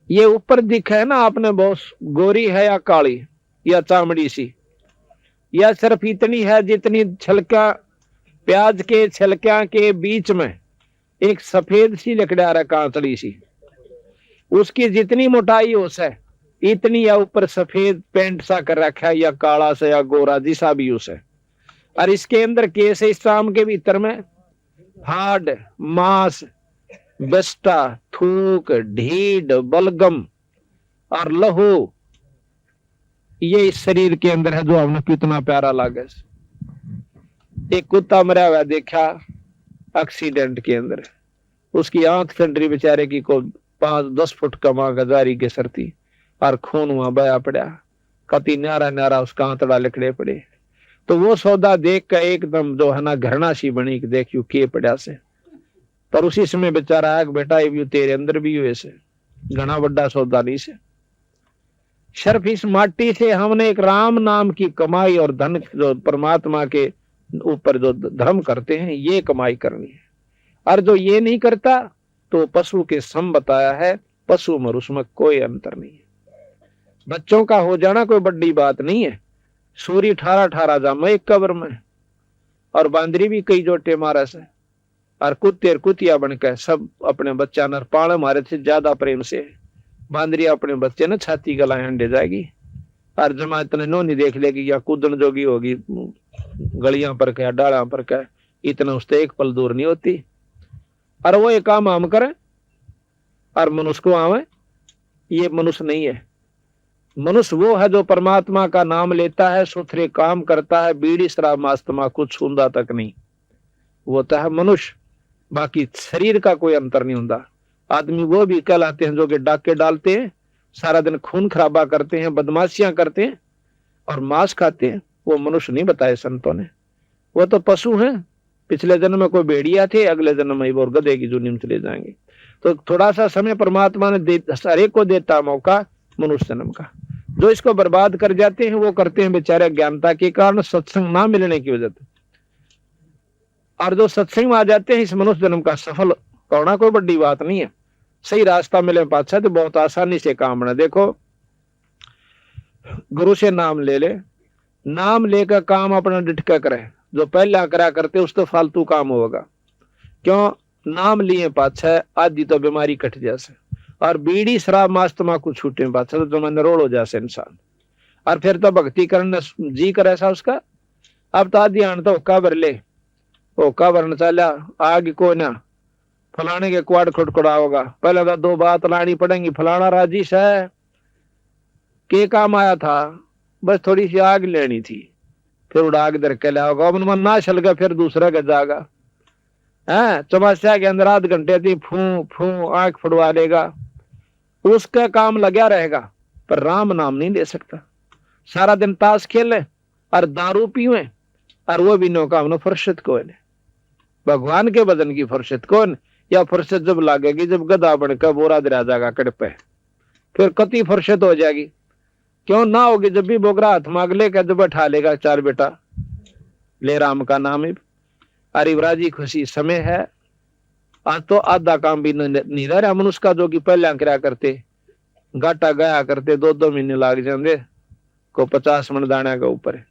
ये ऊपर दिखा है ना आपने, बहुत गोरी है या काली या चामड़ी सी, या सिर्फ इतनी है जितनी छलका प्याज के छिलकियां के बीच में एक सफेद सी लकड़ा रहा, कांतड़ी सी, उसकी जितनी मोटाई हो से इतनी या ऊपर सफेद पेंट सा कर रखा है, या काला से या गोरा जिसा भी उसे, और इसके अंदर केस है, इस आम के भीतर में हाड, मांस, बस्ता, थूक, ढीड, बलगम और लहू, ये इस शरीर के अंदर है, जो हमने कितना प्यारा लागे। एक कुत्ता मरा हुआ देखा एक्सीडेंट के अंदर, उसकी आंख फंडरी बेचारे की को 5-10 फुट कमा गजारी के सरती, और खून वहां बया पड़ा, कति न्यारा न्यारा उसका आंतड़ा लिखड़े पड़े। तो वो सौदा देख कर एकदम जो है ना घृणा सी बनी कि देखियो के पड़ा से। पर उसी समय बेचारा आग बेटा ये तेरे अंदर भी हुए से घना बड़ा सौदा नहीं से। सिर्फ इस माटी से हमने एक राम नाम की कमाई और धन जो परमात्मा के ऊपर जो धर्म करते हैं ये कमाई करनी है। और जो ये नहीं करता तो पशु के सम बताया है, पशु और उसमें कोई अंतर नहीं है। बच्चों का हो जाना कोई बड़ी बात नहीं है। सूरी 18 जामा एक कब्र में, और बांदरी भी कई जोटे मारा से, और कुत्ते और कुतिया बनकर सब अपने बच्चा नर पाले मारे थे ज्यादा प्रेम से। बांदरी अपने बच्चे न छाती गलाए अंडे जाएगी, और जमा इतने नोनी देख लेगी या कूदन जोगी होगी गलियां पर क्या डाला पर क्या, इतना उससे एक पल दूर नहीं होती। और वो एक काम हम करे और मनुष्य को आवे, ये मनुष्य नहीं है। मनुष्य वो है जो परमात्मा का नाम लेता है, सुथरे काम करता है, बीड़ी शराब मास्तमा कुछ छूंदा तक नहीं, वो तो है मनुष्य। बाकी शरीर का कोई अंतर नहीं होता। आदमी वो भी कहलाते हैं जो कि डाके डालते हैं, सारा दिन खून खराबा करते हैं, बदमाशियां करते हैं और मांस खाते हैं, वो मनुष्य नहीं बताए संतों ने। वो तो पशु हैं, पिछले जन्म में कोई भेड़िया थे, अगले जन्म में वो गधे की जुनी में चले जाएंगे। तो थोड़ा सा समय परमात्मा ने हर एक को देता मौका मनुष्य जन्म का। जो इसको बर्बाद कर जाते हैं वो करते हैं बेचारे ज्ञानता के कारण, सत्संग ना मिलने की वजह से। और जो सत्संग में आ जाते हैं इस मनुष्य जन्म का सफल होना कोई बड़ी बात नहीं है। सही रास्ता मिले पाछा तो बहुत आसानी से काम बना। देखो गुरु से नाम ले ले, नाम लेकर काम अपना डिटका करे, जो पहला करा करते उस तो फालतू काम होगा। क्यों? नाम लिए पाछा आदि तो बीमारी कट जैसे, और बीड़ी शराब मांस तमाकू छूटे पाछा तो जो नरोड़ हो जासे इंसान। और फिर तो भक्ति करने जी कर ऐसा उसका। अब तो आदि आन तो होका भर ले, होका भरना चला आगे को ना फलाने के क्वाड खुटखुड़ा होगा। पहले तो 2 बात लानी पड़ेंगी, फलाना राजी है के काम आया था, बस थोड़ी सी आग लेनी थी, फिर उड़ा आग दर के लाओगा, अब मन ना चल गया फिर दूसरा का जागा है। चौमास्या के अंदर आध घंटे थी फू फू आंख फुड़वा लेगा, उसका काम लगा रहेगा, पर राम नाम नहीं ले सकता। सारा दिन ताश खेले और दारू पीवे, और वो भी नो काम नो फुर्सत कौन। भगवान के भजन की फुर्सत कौन? या फुर्सत जब लागेगी जब गधा बनकर बोरा दरा जाएगा कड़पे, फिर कति फुर्सत हो जाएगी। क्यों ना होगी? जब भी बोगरा हाथ मांग लेगा जब बैठा लेगा 4 बेटा ले राम का नाम ही। अरे राजी खुशी समय है। आज तो आधा काम भी नहीं रहा मनुष्य का, जो कि पहले क्या करते गाटा गया करते 2-2 महीने लाग जाते को 50 मन दाने का ऊपर।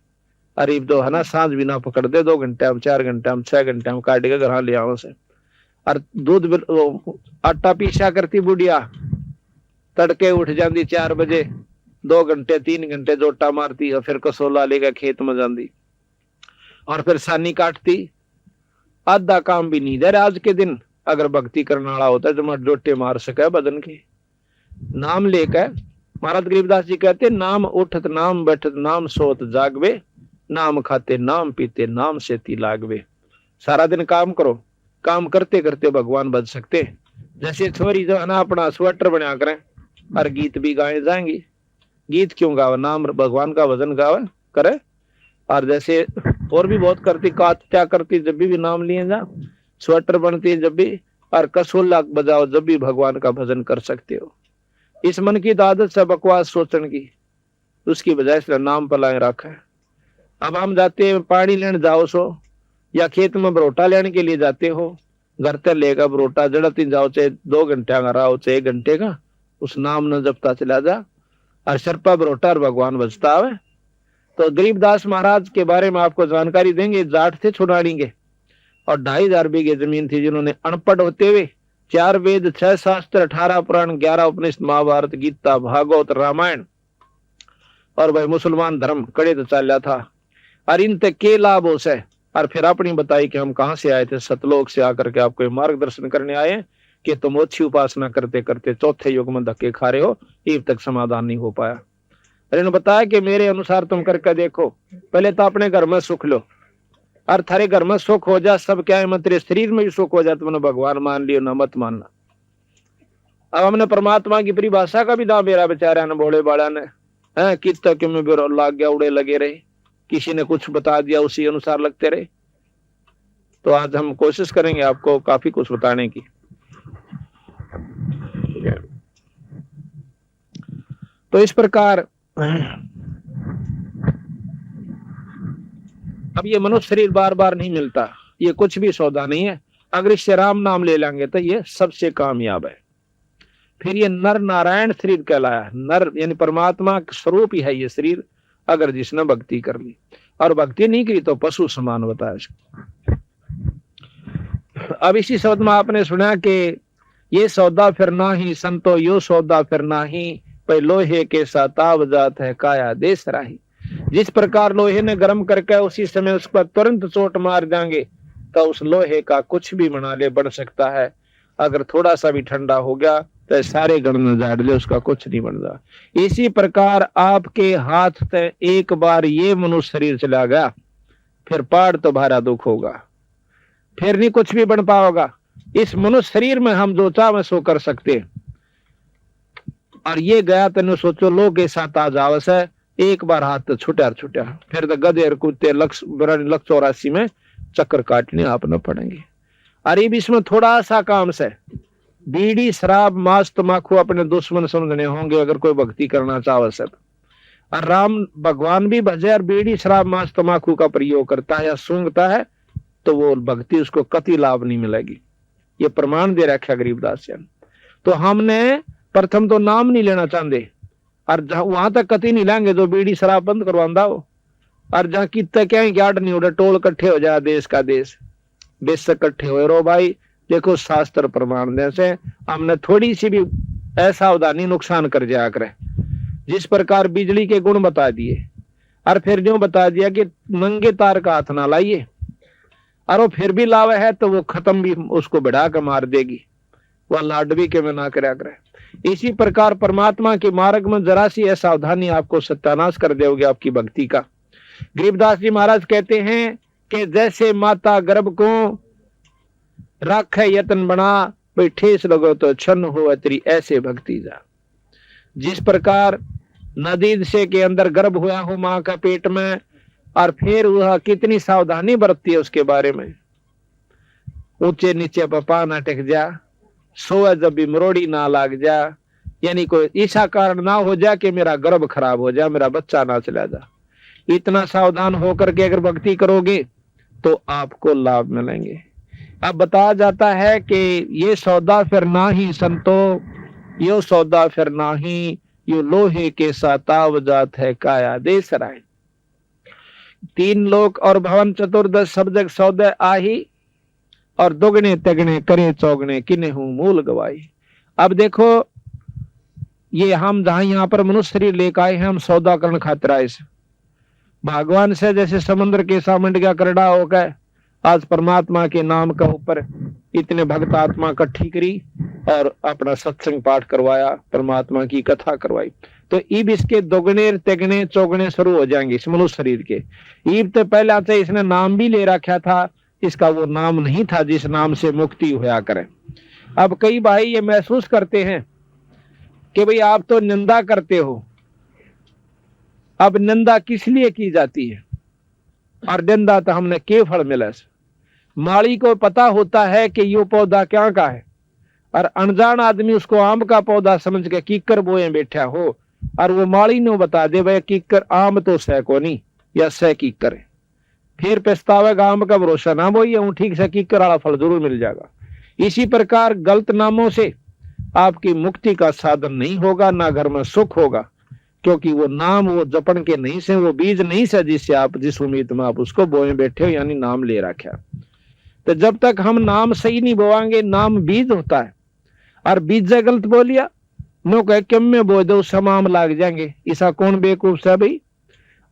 अरे तो है ना सांझ भी ना पकड़ दे, 2 घंटे हम 4 घंटे हम 6 घंटे हम काट के घर ले आओ से। और दूध आटा पीसा करती बुढ़िया, तड़के उठ जाती 4 बजे, 2 घंटे 3 घंटे जोटा मारती और फिर कसोला लेकर खेत में जाती और फिर सानी काटती। आधा काम भी नहीं दे आज के दिन। अगर भक्ति करने वाला होता है जो जोटे मार सके बदन के नाम लेकर। महाराज गरीबदास जी कहते नाम उठत नाम बैठत नाम सोत जागवे, नाम खाते नाम पीते नाम से ती लागवे। सारा दिन काम करो, काम करते करते भगवान बच सकते। जैसे छोरी जो है ना अपना स्वेटर बना करें और गीत भी गाए जाएंगी। गीत क्यों गावे? नाम भगवान का भजन गावे करे। और जैसे और भी बहुत करती, क्या करती जब भी नाम लिए जा, स्वेटर बनती जब भी, और कसोला बजाओ जब भी भगवान का भजन कर सकते हो। इस मन की आदत से बकवास सोचने की, उसकी बजाय से नाम पलाए रखा है। अब हम जाते हैं पानी लेने जाओ सो, या खेत में बरोटा लेने के लिए जाते हो, घर तक लेगा बरोटा जड़ती जाओ, चाहे 2 घंटे का रहा हो चाहे 1 घंटे का, उस नाम न जपता चला जा और शरपा बरोटा और भगवान बजता है। तो गरीबदास महाराज के बारे में आपको जानकारी देंगे। जाट थे छुड़ानी के, और 2500 बीघे जमीन थी, जिन्होंने अनपढ़ होते हुए 4 वेद, 6 शास्त्र, 18 पुराण, 11 उपनिषद, महाभारत, गीता, भागवत, रामायण और भाई मुसलमान धर्म कड़े तो चाल्या था। और इन तक के लाभ हो से और फिर अपनी बताई कि हम कहां से आए थे, सतलोक से आकर के आपको मार्गदर्शन करने आए कि तुम अच्छी उपासना करते करते चौथे युग में धक्के खा रहे हो, अब तक समाधान नहीं हो पाया। इन्होंने बताया कि मेरे अनुसार तुम करके देखो, पहले तो अपने घर में सुख लो और थारे घर में सुख हो जा, सब क्या है मत तेरे शरीर में भी सुख हो जाए, तुमने भगवान मान लियो ना मत मानना। अब हमने परमात्मा की परिभाषा का भी दाम मेरा बेचारा ने भोले बाड़ा ने कित तक में लाग गया, उड़े लगे रहे, किसी ने कुछ बता दिया उसी अनुसार लगते रहे। तो आज हम कोशिश करेंगे आपको काफी कुछ बताने की। तो इस प्रकार अब ये मनुष्य शरीर बार बार नहीं मिलता, ये कुछ भी सौदा नहीं है। अगर इससे राम नाम ले लेंगे तो ये सबसे कामयाब है। फिर ये नर नारायण शरीर कहलाया, नर यानी परमात्मा का स्वरूप ही है ये शरीर, अगर जिसने भक्ति कर ली, और भक्ति नहीं की तो पशु समान बताया इसको। अब इसी शब्द में आपने सुना कि ये सौदा फिर नाही संतो यो सौदा फिर नाही, पे लोहे के साताव जात है काया देश राही। जिस प्रकार लोहे ने गर्म करके उसी समय उस पर तुरंत चोट मार देंगे तो उस लोहे का कुछ भी बना ले बढ़ सकता है, अगर थोड़ा सा भी ठंडा हो गया तो सारे गण में झाड़ ले, उसका कुछ नहीं बन रहा। इसी प्रकार आपके हाथ से एक बार ये मनुष्य शरीर चला गया, फिर पाड़ तो भारा दुख होगा, फिर नहीं कुछ भी बन पाओगा। इस मनुष्य शरीर में हम जो चाहे सो कर सकते, और ये गया तेने सोचो लोग के साथ आ जावस है, एक बार हाथ तो छुटा फिर तो गधे और कुत्ते लक्ष्य 84 में चक्कर काटने आपने पड़ेंगे। अरे इसमें थोड़ा सा काम से बीड़ी शराब मांस तमाकू अपने दुश्मन समझने होंगे अगर कोई भक्ति करना चाहे सब। और राम भगवान भी भजे और बीड़ी शराब मांस तमाकू का प्रयोग करता है या सूंघता है तो वो भक्ति उसको कति लाभ नहीं मिलेगी। ये प्रमाण दे रखा गरीबदास जी। तो हमने प्रथम तो नाम नहीं लेना चाहते, और वहां तक कति नहीं लेंगे जो बीड़ी शराब बंद करवांदा हो, और जहां कितना क्या गार्ड नहीं उड़े टोल इकट्ठे हो जाए, देश का देश बेशक इकट्ठे हो रो भाई। देखो शास्त्र प्रमाण दे से हमने थोड़ी सी भी असावधानी नुकसान कर जाया करे। जिस प्रकार बिजली के गुण बता दिए और फिर जो बता दिया कि नंगे तार का हाथ ना लाइए, और वो फिर भी लावे है तो वो खत्म भी उसको बढ़ा कर मार देगी, वह लाडवी के में ना करया करे। इसी प्रकार परमात्मा के मार्ग में जरा सी असावधानी आपको सत्यानाश कर देगी आपकी भक्ति का। गरीबदास जी महाराज कहते हैं कि जैसे माता गर्भ को राखे यतन बना, भाई ठेस लगो तो छन्न हो तेरी ऐसे भक्ति जा। जिस प्रकार नदी से के अंदर गर्भ हुआ हो माँ का पेट में, और फिर वह कितनी सावधानी बरतती है उसके बारे में, ऊंचे नीचे पपा ना टेक जा, सोए जब भी मरोड़ी ना लाग जा, यानी कोई ऐसा कारण ना हो जा कि मेरा गर्भ खराब हो जा, मेरा बच्चा ना चला जा। इतना सावधान होकर के अगर भक्ति करोगे तो आपको लाभ मिलेंगे। अब बताया जाता है कि ये सौदा फिर ना ही संतो यो सौदा फिर ना ही, यो लोहे के साताव जात है काया देश राय। 3 लोक और भवन चतुर्दश सब जग सौदे आही, और दोगने तगने करे चौगने किन्हू मूल गवाई। अब देखो ये हम जहां यहाँ पर मनुष्य शरीर लेकर आए हैं, हम सौदा करण खातिर आए से भगवान से, जैसे समुद्र के सामंड का करड़ा हो गए, आज परमात्मा के नाम का ऊपर इतने भक्त आत्मा इकट्ठी करी और अपना सत्संग पाठ करवाया, परमात्मा की कथा करवाई, तो ईब इसके दोगने तेगने चौगने शुरू हो जाएंगे इस मनुष्य शरीर के। ईब तो पहले आते इसने नाम भी ले रखा था, इसका वो नाम नहीं था जिस नाम से मुक्ति होया करे। अब कई भाई ये महसूस करते हैं कि भाई आप तो निंदा करते हो, अब निंदा किस लिए की जाती है, और निंदा तो हमने के फल मिला। माली को पता होता है कि ये पौधा क्या का है, और अनजान आदमी उसको आम का पौधा समझ के कीकर बोए बैठा हो, और वो माली ने बता दे भाई कीकर आम तो सह को नहीं या सह कीकर है, फिर पछतावेगा आम का भरोसा ना बोइए, हूं ठीक से कीकर वाला फल जरूर मिल जाएगा। इसी प्रकार गलत नामों से आपकी मुक्ति का साधन नहीं होगा, ना घर में सुख होगा, क्योंकि वो नाम वो जपन के नहीं से, वो बीज नहीं से जिससे आप जिस उम्मीद में आप उसको बोए बैठे हो, यानी नाम ले रखा। तो जब तक हम नाम सही नहीं बोवाएंगे, नाम बीज होता है, और बीज गलत बोलिया नो कह क्यों में बो दो समाम लाग जाएंगे। ऐसा कौन बेवकूफ है भाई?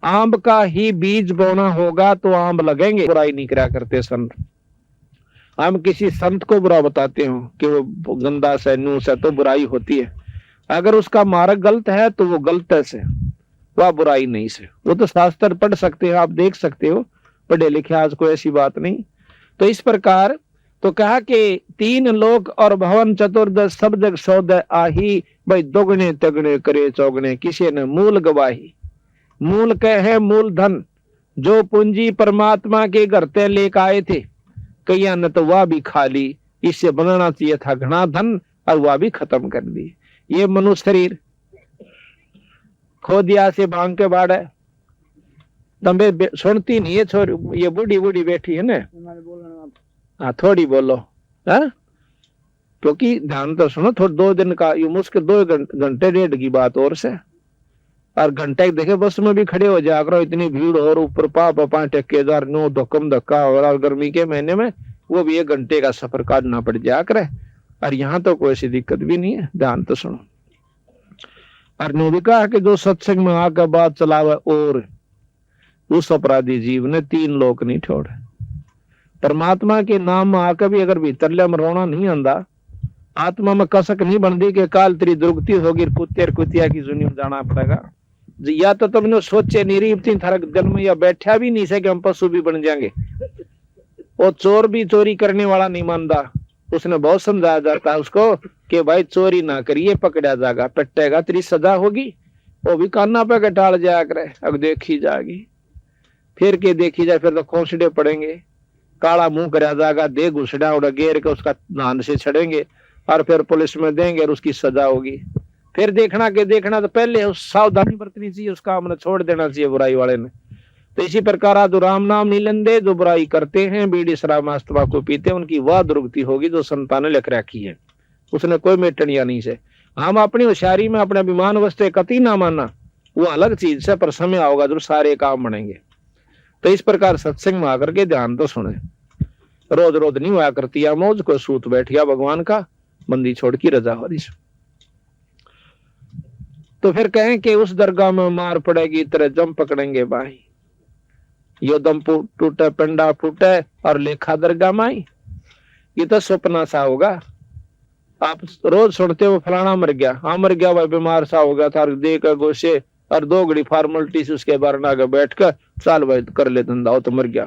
आंब का ही बीज बोना होगा तो आंब लगेंगे। बुराई नहीं करा करते संत। हम किसी संत को बुरा बताते हो कि वो गंदा से नूस है तो बुराई होती है। अगर उसका मार्ग गलत है तो वो गलत है से, वह बुराई नहीं से। वो तो शास्त्र पढ़ सकते हो, आप देख सकते हो, पढ़े लिखे, आज कोई ऐसी बात नहीं। तो इस प्रकार तो कहा कि तीन लोक और भवन चतुर्दश सब जग सौदय आही, भाई दोगुने तगने करे चौगने, किसी ने मूल गवाही। मूल कहे मूल धन, जो पूंजी परमात्मा के घर ते लेकर आए थे, कईया ने तो वह भी खा ली। इससे बनाना चाहिए था घना धन, और वह भी खत्म कर दी। ये मनुष्य शरीर खो दिया से भांग के बाड़ है। तंबे सुनती नहीं है छोरी, ये बूढ़ी बूढ़ी बैठी है ना, हाँ थोड़ी बोलो, हाँ क्योंकि ध्यान तो सुनो। थोड़ा 2 दिन का ये मुश्किल 2 घंटे 1.5 की बात और से, और घंटे देखे बस में भी खड़े हो जाया करो, इतनी भीड़ और ऊपर पा ठेकेदार नो धक्कम धक्का, और गर्मी के महीने में वो भी 1 घंटे का सफर काटना पड़ जाया करे। और यहाँ तो कोई ऐसी दिक्कत भी नहीं है, ध्यान तो सुनो। और ने भी कहा कि जो सत्संग में आकर बात चलावे, और उस अपराधी जीव ने 3 लोक नहीं छोड़े। परमात्मा के नाम में आकर भी अगर भीतर में रोना नहीं आंदा, आत्मा में कसक नहीं बनती कि काल तेरी दुर्गति होगी, कुत्तेर कुतिया की जुनी में जाना पड़ेगा। या तो तुमने सोचे नहीं रही इतनी थरक जन्म, या बैठा भी नहीं से कि हम पशु भी बन जाएंगे। वो चोर भी चोरी करने वाला नहीं मानता, उसने बहुत समझाया जाता है उसको कि भाई चोरी ना करिए, पकड़ा जाएगा, पट्टेगा, तेरी सजा होगी। वो भी कान्ना पे के टाल जाया करे, अब देखी जाएगी, फिर के देखी जाए, फिर तो खोसड़े पड़ेंगे, काला मुंह करा जाएगा, दे घुसड़ा उड़ा गेर के उसका धान से छड़ेंगे, और फिर पुलिस में देंगे और उसकी सजा होगी। फिर देखना के देखना तो पहले सावधानी बरतनी चाहिए, उसका हमने छोड़ देना चाहिए बुराई वाले ने। तो इसी प्रकार जो राम नाम नहीं लेंदे, जो बुराई करते हैं, बीड़ी शराब मांस तंबाकू पीते हैं, उनकी वह दुर्गति होगी जो संतान ने लिख रखी है, उसने कोई मेटनिया नहीं से। हम अपनी होशियारी में अपने अभिमान वस्ते कति ना मानना, वो अलग चीज से, पर समय आओगा जो सारे काम बनेंगे। तो इस प्रकार सत्संग में आकर के ध्यान तो सुने। रोज रोज नहीं हुआ करती या मौज को सूत बैठिया भगवान का, बंदी छोड़ की रजा हो रही। तो फिर कहें कि उस दरगाह में मार पड़ेगी, तरह जम पकड़ेंगे भाई, यो दम टूटे पिंडा फूटे और लेखा दरगाह माई। ये तो सपना सा होगा। आप रोज सुनते हो फलाना मर गया, हाँ मर गया भाई, बीमार सा हो गया था, देकर गोशे और 2 घड़ी फॉर्मेलिटी से उसके बारे में आगे बैठ कर चाल भाई कर ले धंधा, हो तो मर गया।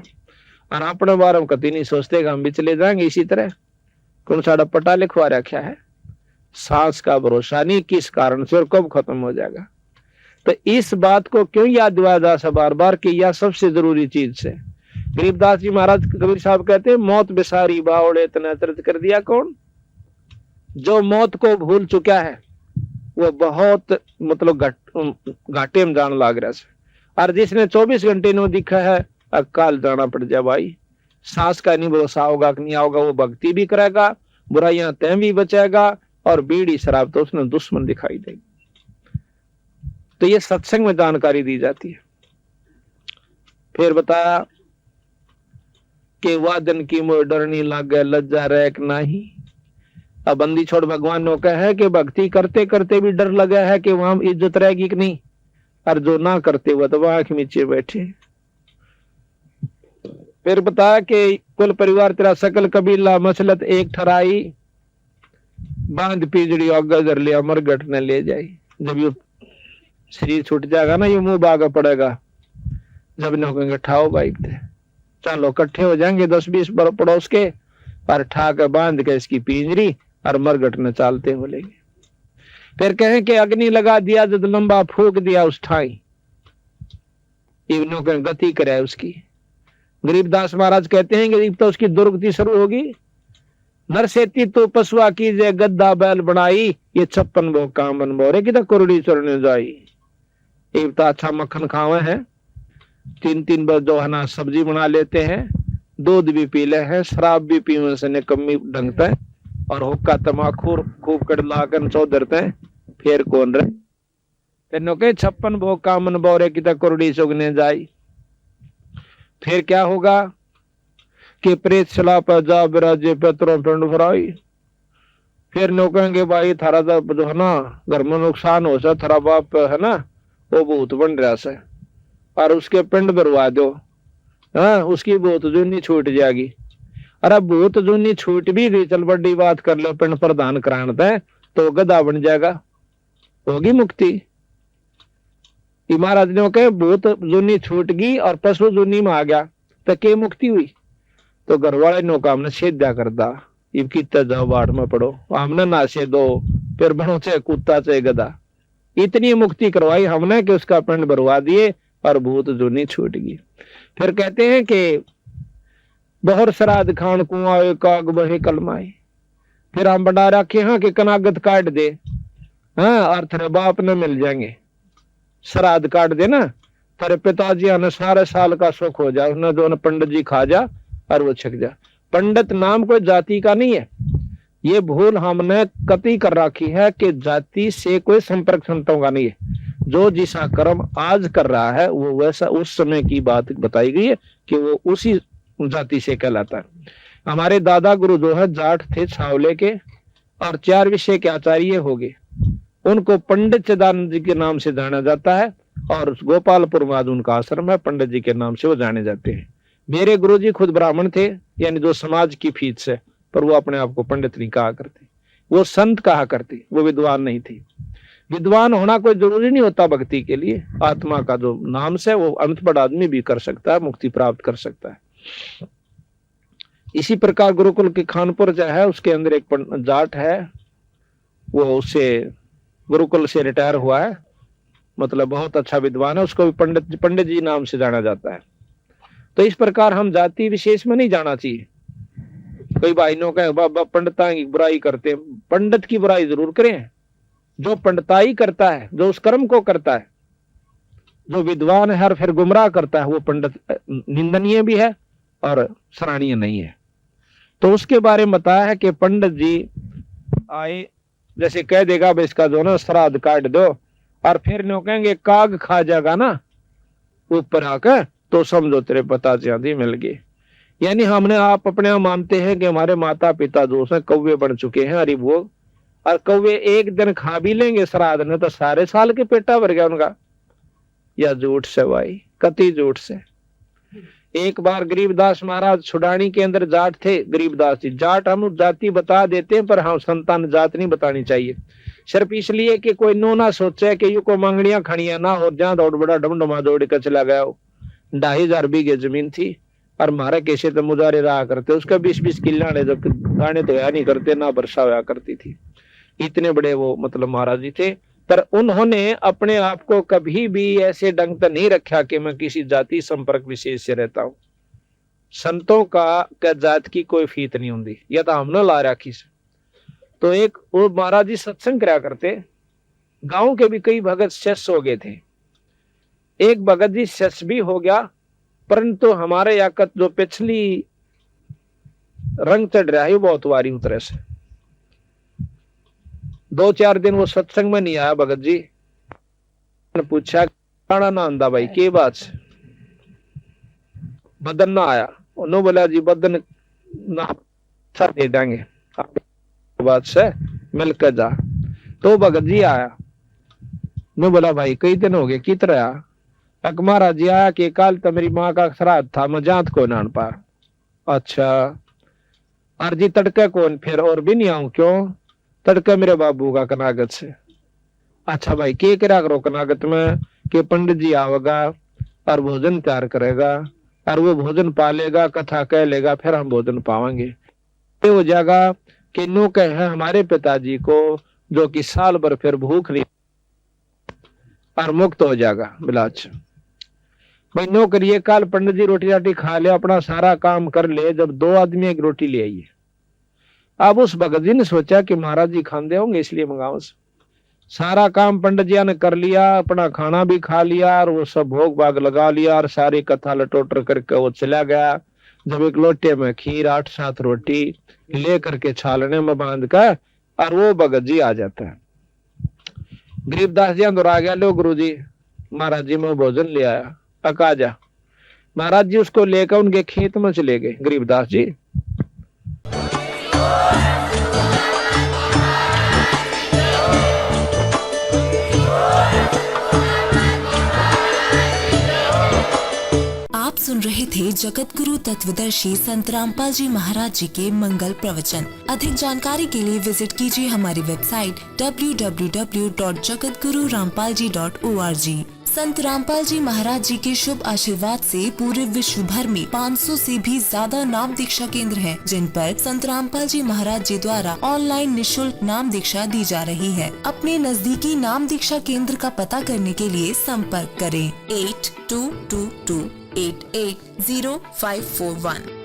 और अपने बारे में कभी नहीं सोचते कि हम भी चले जाएंगे इसी तरह। कौन सा पट्टा लिखवा रखा है, सांस का भरोसा नहीं किस कारण से और कब खत्म हो जाएगा। तो इस बात को क्यों याद दिलाया जा सा बार बार कि यह सबसे जरूरी चीज से। गरीबदास जी महाराज कबीर साहब कहते हैं, मौत बिसारी बावड़े इतना दर्द कर दिया कौन। जो मौत को भूल चुका है वो बहुत मतलब घाटे में जान लाग रहा है। और जिसने 24 घंटे नो दिखा है, अकाल जाना पड़ जाए भाई, सांस का नहीं भरोसा होगा कि नहीं आओगा, वो भक्ति भी करेगा, बुराइयां तय भी बचाएगा, और बीड़ी शराब तो उसने दुश्मन दिखाई देगी। तो ये सत्संग में जानकारी दी जाती है। फिर बताया कि वादन की मोह डरनी लागे, लज्जा रैक नहीं। अब बंदी छोड़ भगवान ने कहा है कि भक्ति करते करते भी डर लगा है कि वहां इज्जत रहेगी कि नहीं, और जो ना करते वो तो आंख नीचे बैठे। फिर बताया कि कुल परिवार तेरा सकल कबीला मसलत एक ठराई, बांध पिजड़ी अगर ले अमरगढ़ न ले जाई। जब ये शरीर छूट जाएगा ना, ये मुंह बागा पड़ेगा, जब न कहेंगे ठाओ बाइक थे, चलो इकट्ठे हो जाएंगे 10-20 पड़ोस के, और ठा के बांध के इसकी पिंजरी और मरगट न चालते हो लेंगे। फिर कहें कि अग्नि लगा दिया, जब लंबा फूक दिया उस ठाई, इवनों के गति करे उसकी। गरीबदास महाराज कहते हैं कि तो उसकी दुर्गति शुरू होगी। नरसेती तो पशुआ की जे गद्दा बैल बनाई, ये 56 वो काम बन बोरे की तो कुरड़ी चढ़ने जाई। एक तो अच्छा मक्खन खावे हैं, 3-3 बार जो है ना सब्जी बना लेते हैं, दूध भी पी ले हैं, शराब भी पीने से निकम्मी ढंगता है, और हुक्का तमाकू खूब कर लाकर चौधरते हैं। फिर कौन रहे तेनो के 56 वो काम बन बोरे की तो कुरड़ी चुगने जाई। फिर क्या होगा कि प्रेत चला पर जा बिराजे पेतरों पिंड भराई। फिर नो कहेंगे भाई थारा जो है ना घर में नुकसान हो सा, थारा बाप है ना वो भूत बन रहा से और उसके पिंड भरवा दो, हाँ उसकी भूत जूनी छूट जाएगी। अरे भूत जूनी छूट भी गई, चल बड़ी बात कर लो, पिंड प्रदान कराना है तो गधा बन जाएगा, होगी मुक्ति। महाराज ने कहे भूत जूनी छूट गई और पशु जूनी में आ गया तो के मुक्ति हुई। तो घर वाले नो काम ने छेदा कर दा, इब कितना जाओ बाढ़ में पड़ो, हमने नाशे दो, फिर बनो चाहे कुत्ता चाहे गधा। इतनी मुक्ति करवाई हमने कि उसका पिंड भरवा दिए और भूत जूनी छूट गई। फिर कहते हैं कि बहुत श्राद्ध खान कुआं काग बहे कलमाए। फिर हम बना रखे हाँ कि कनागत काट दे, हाँ और तेरे बाप ने मिल जाएंगे। श्राद्ध काट दे ना, तेरे पिताजी आने सारे साल का सुख हो जाए, उसने जो पंडित जी खा जा और वो छिक जा। पंडित नाम कोई जाति का नहीं है, ये भूल हमने कतई कर रखी है कि जाति से कोई संपर्क संतों का नहीं है। जो जिसा कर्म आज कर रहा है वो वैसा उस समय की बात बताई गई है कि वो उसी जाति से कहलाता है। हमारे दादा गुरु जो है जाट थे छावले के और 4 विषय के आचार्य हो गए। उनको पंडित चिदानंद जी के नाम से जाना जाता है और गोपालपुर में आज उनका आश्रम है, पंडित जी के नाम से वो जाने जाते हैं। मेरे गुरुजी खुद ब्राह्मण थे, यानी जो समाज की फीस से, पर वो अपने आप को पंडित नहीं कहा करते, वो संत कहा करते, वो विद्वान नहीं थी। विद्वान होना कोई जरूरी नहीं होता भक्ति के लिए, आत्मा का जो नाम से वो अनपढ़ आदमी भी कर सकता है, मुक्ति प्राप्त कर सकता है। इसी प्रकार गुरुकुल के खानपुर जो है उसके अंदर एक जाट है, वो उससे गुरुकुल से रिटायर हुआ है, मतलब बहुत अच्छा विद्वान है, उसको भी पंडित जी नाम से जाना जाता है। तो इस प्रकार हम जाति विशेष में नहीं जाना चाहिए। कई भाइयों का बाबा पंडिता की बुराई करते, पंडित की बुराई जरूर करें, जो पंडिताई करता है, जो उस कर्म को करता है, जो विद्वान है और फिर गुमराह करता है, वो पंडित निंदनीय भी है और सराहनीय नहीं है। तो उसके बारे में बताया है कि पंडित जी आए, जैसे कह देगा भाई इसका जो ना श्राद्ध काट दो, और फिर नो कहेंगे काग खा जाएगा ना ऊपर आकर, तो समझो तेरे पिताजी आदि मिल गए। यानी हमने आप अपने आप मानते हैं कि हमारे माता पिता जो है कौवे बन चुके हैं, अरे वो और कौवे एक दिन खा भी लेंगे श्राद्ध ने तो सारे साल के पेटा भर गया उनका। या झूठ से भाई, कति झूठ से। एक बार गरीबदास महाराज छुड़ानी के अंदर जाट थे, गरीबदास जी जाट हम जाति बता देते हैं पर हम संतान जात नहीं बतानी चाहिए, सिर्फ इसलिए कि कोई नो ना सोचे कि यू को मांगड़ियां खड़ियां ना हो, जहां दौड़ बड़ा डमडमा दौड़ कर चला गया हो। 2,500 बीघे जमीन थी और मारे कैसे तो मुजारे रहा करते, उसका 20-20 किला जो गाने तो नहीं करते ना वर्षा होया करती थी। इतने बड़े वो मतलब महाराज जी थे, पर उन्होंने अपने आप को कभी भी ऐसे ढंग से नहीं रखा कि मैं किसी जाति संपर्क विशेष से रहता हूं। संतों का जात की कोई फीत नहीं होती, या तो हमने ला रखी से। तो एक वो महाराज जी सत्संग करा करते, गांव के भी कई भगत शेष हो गए थे। एक भगत जी शेष भी हो गया, परंतु हमारे याकत जो पिछली रंग चढ़ रहा है वो बहुत वारी उतरे से। 2-4 दिन वो सत्संग में नहीं आया भगत जी ने पूछा खाना ना आंदा भाई के बात से बदन ना आया, उन्होंने बोला जी बदन ना दे देंगे बात से मिलकर जा। तो भगत जी आया, मैं बोला भाई कई दिन हो गए किधर आया? महाराज जी आया कि कल तो मेरी माँ का श्राद्ध था, मैं जात को ना पाया। अच्छा अर्जी तड़के कौन फिर और भी नहीं आऊं? क्यों? तड़का मेरे बाबू का कनागत से। अच्छा भाई के करा करो कनागत में कि पंडित जी आवेगा और भोजन तैयार करेगा और वो भोजन पालेगा, कथा कह लेगा, फिर हम भोजन पावेंगे। ये हो जाएगा कि नो कहे हमारे पिताजी को जो कि साल भर फिर भूख नहीं और मुक्त हो जाएगा। बिलाच भाई नो करिए, कल पंडित जी रोटी राटी खा ले, अपना सारा काम कर ले, जब 2 आदमी एक रोटी ले आइए। अब उस भगत जी ने सोचा कि महाराज जी खांदे होंगे इसलिए मंगाओ। सारा काम पंडित जी ने कर लिया, अपना खाना भी खा लिया और वो सब भोग भाग लगा लिया और सारी कथा लटोटर करके वो चला गया। जब एक लोटे में खीर 8-7 रोटी ले करके छालने में बांध कर और वो भगत जी आ जाता है। गरीबदास जी अंदर आ गया, लो गुरु जी महाराज जी मैं भोजन ले आया, अका जा। महाराज जी उसको लेकर उनके खेत में चले गए गरीबदास जी। आप सुन रहे थे जगत गुरु तत्वदर्शी संत रामपाल जी महाराज जी के मंगल प्रवचन। अधिक जानकारी के लिए विजिट कीजिए हमारी वेबसाइट www.jagatgururampalji.org। संत रामपाल जी महाराज जी के शुभ आशीर्वाद से पूरे विश्व भर में 500 से भी ज्यादा नाम दीक्षा केंद्र हैं, जिन पर संत रामपाल जी महाराज जी द्वारा ऑनलाइन निशुल्क नाम दीक्षा दी जा रही है। अपने नजदीकी नाम दीक्षा केंद्र का पता करने के लिए संपर्क करें 8222880541।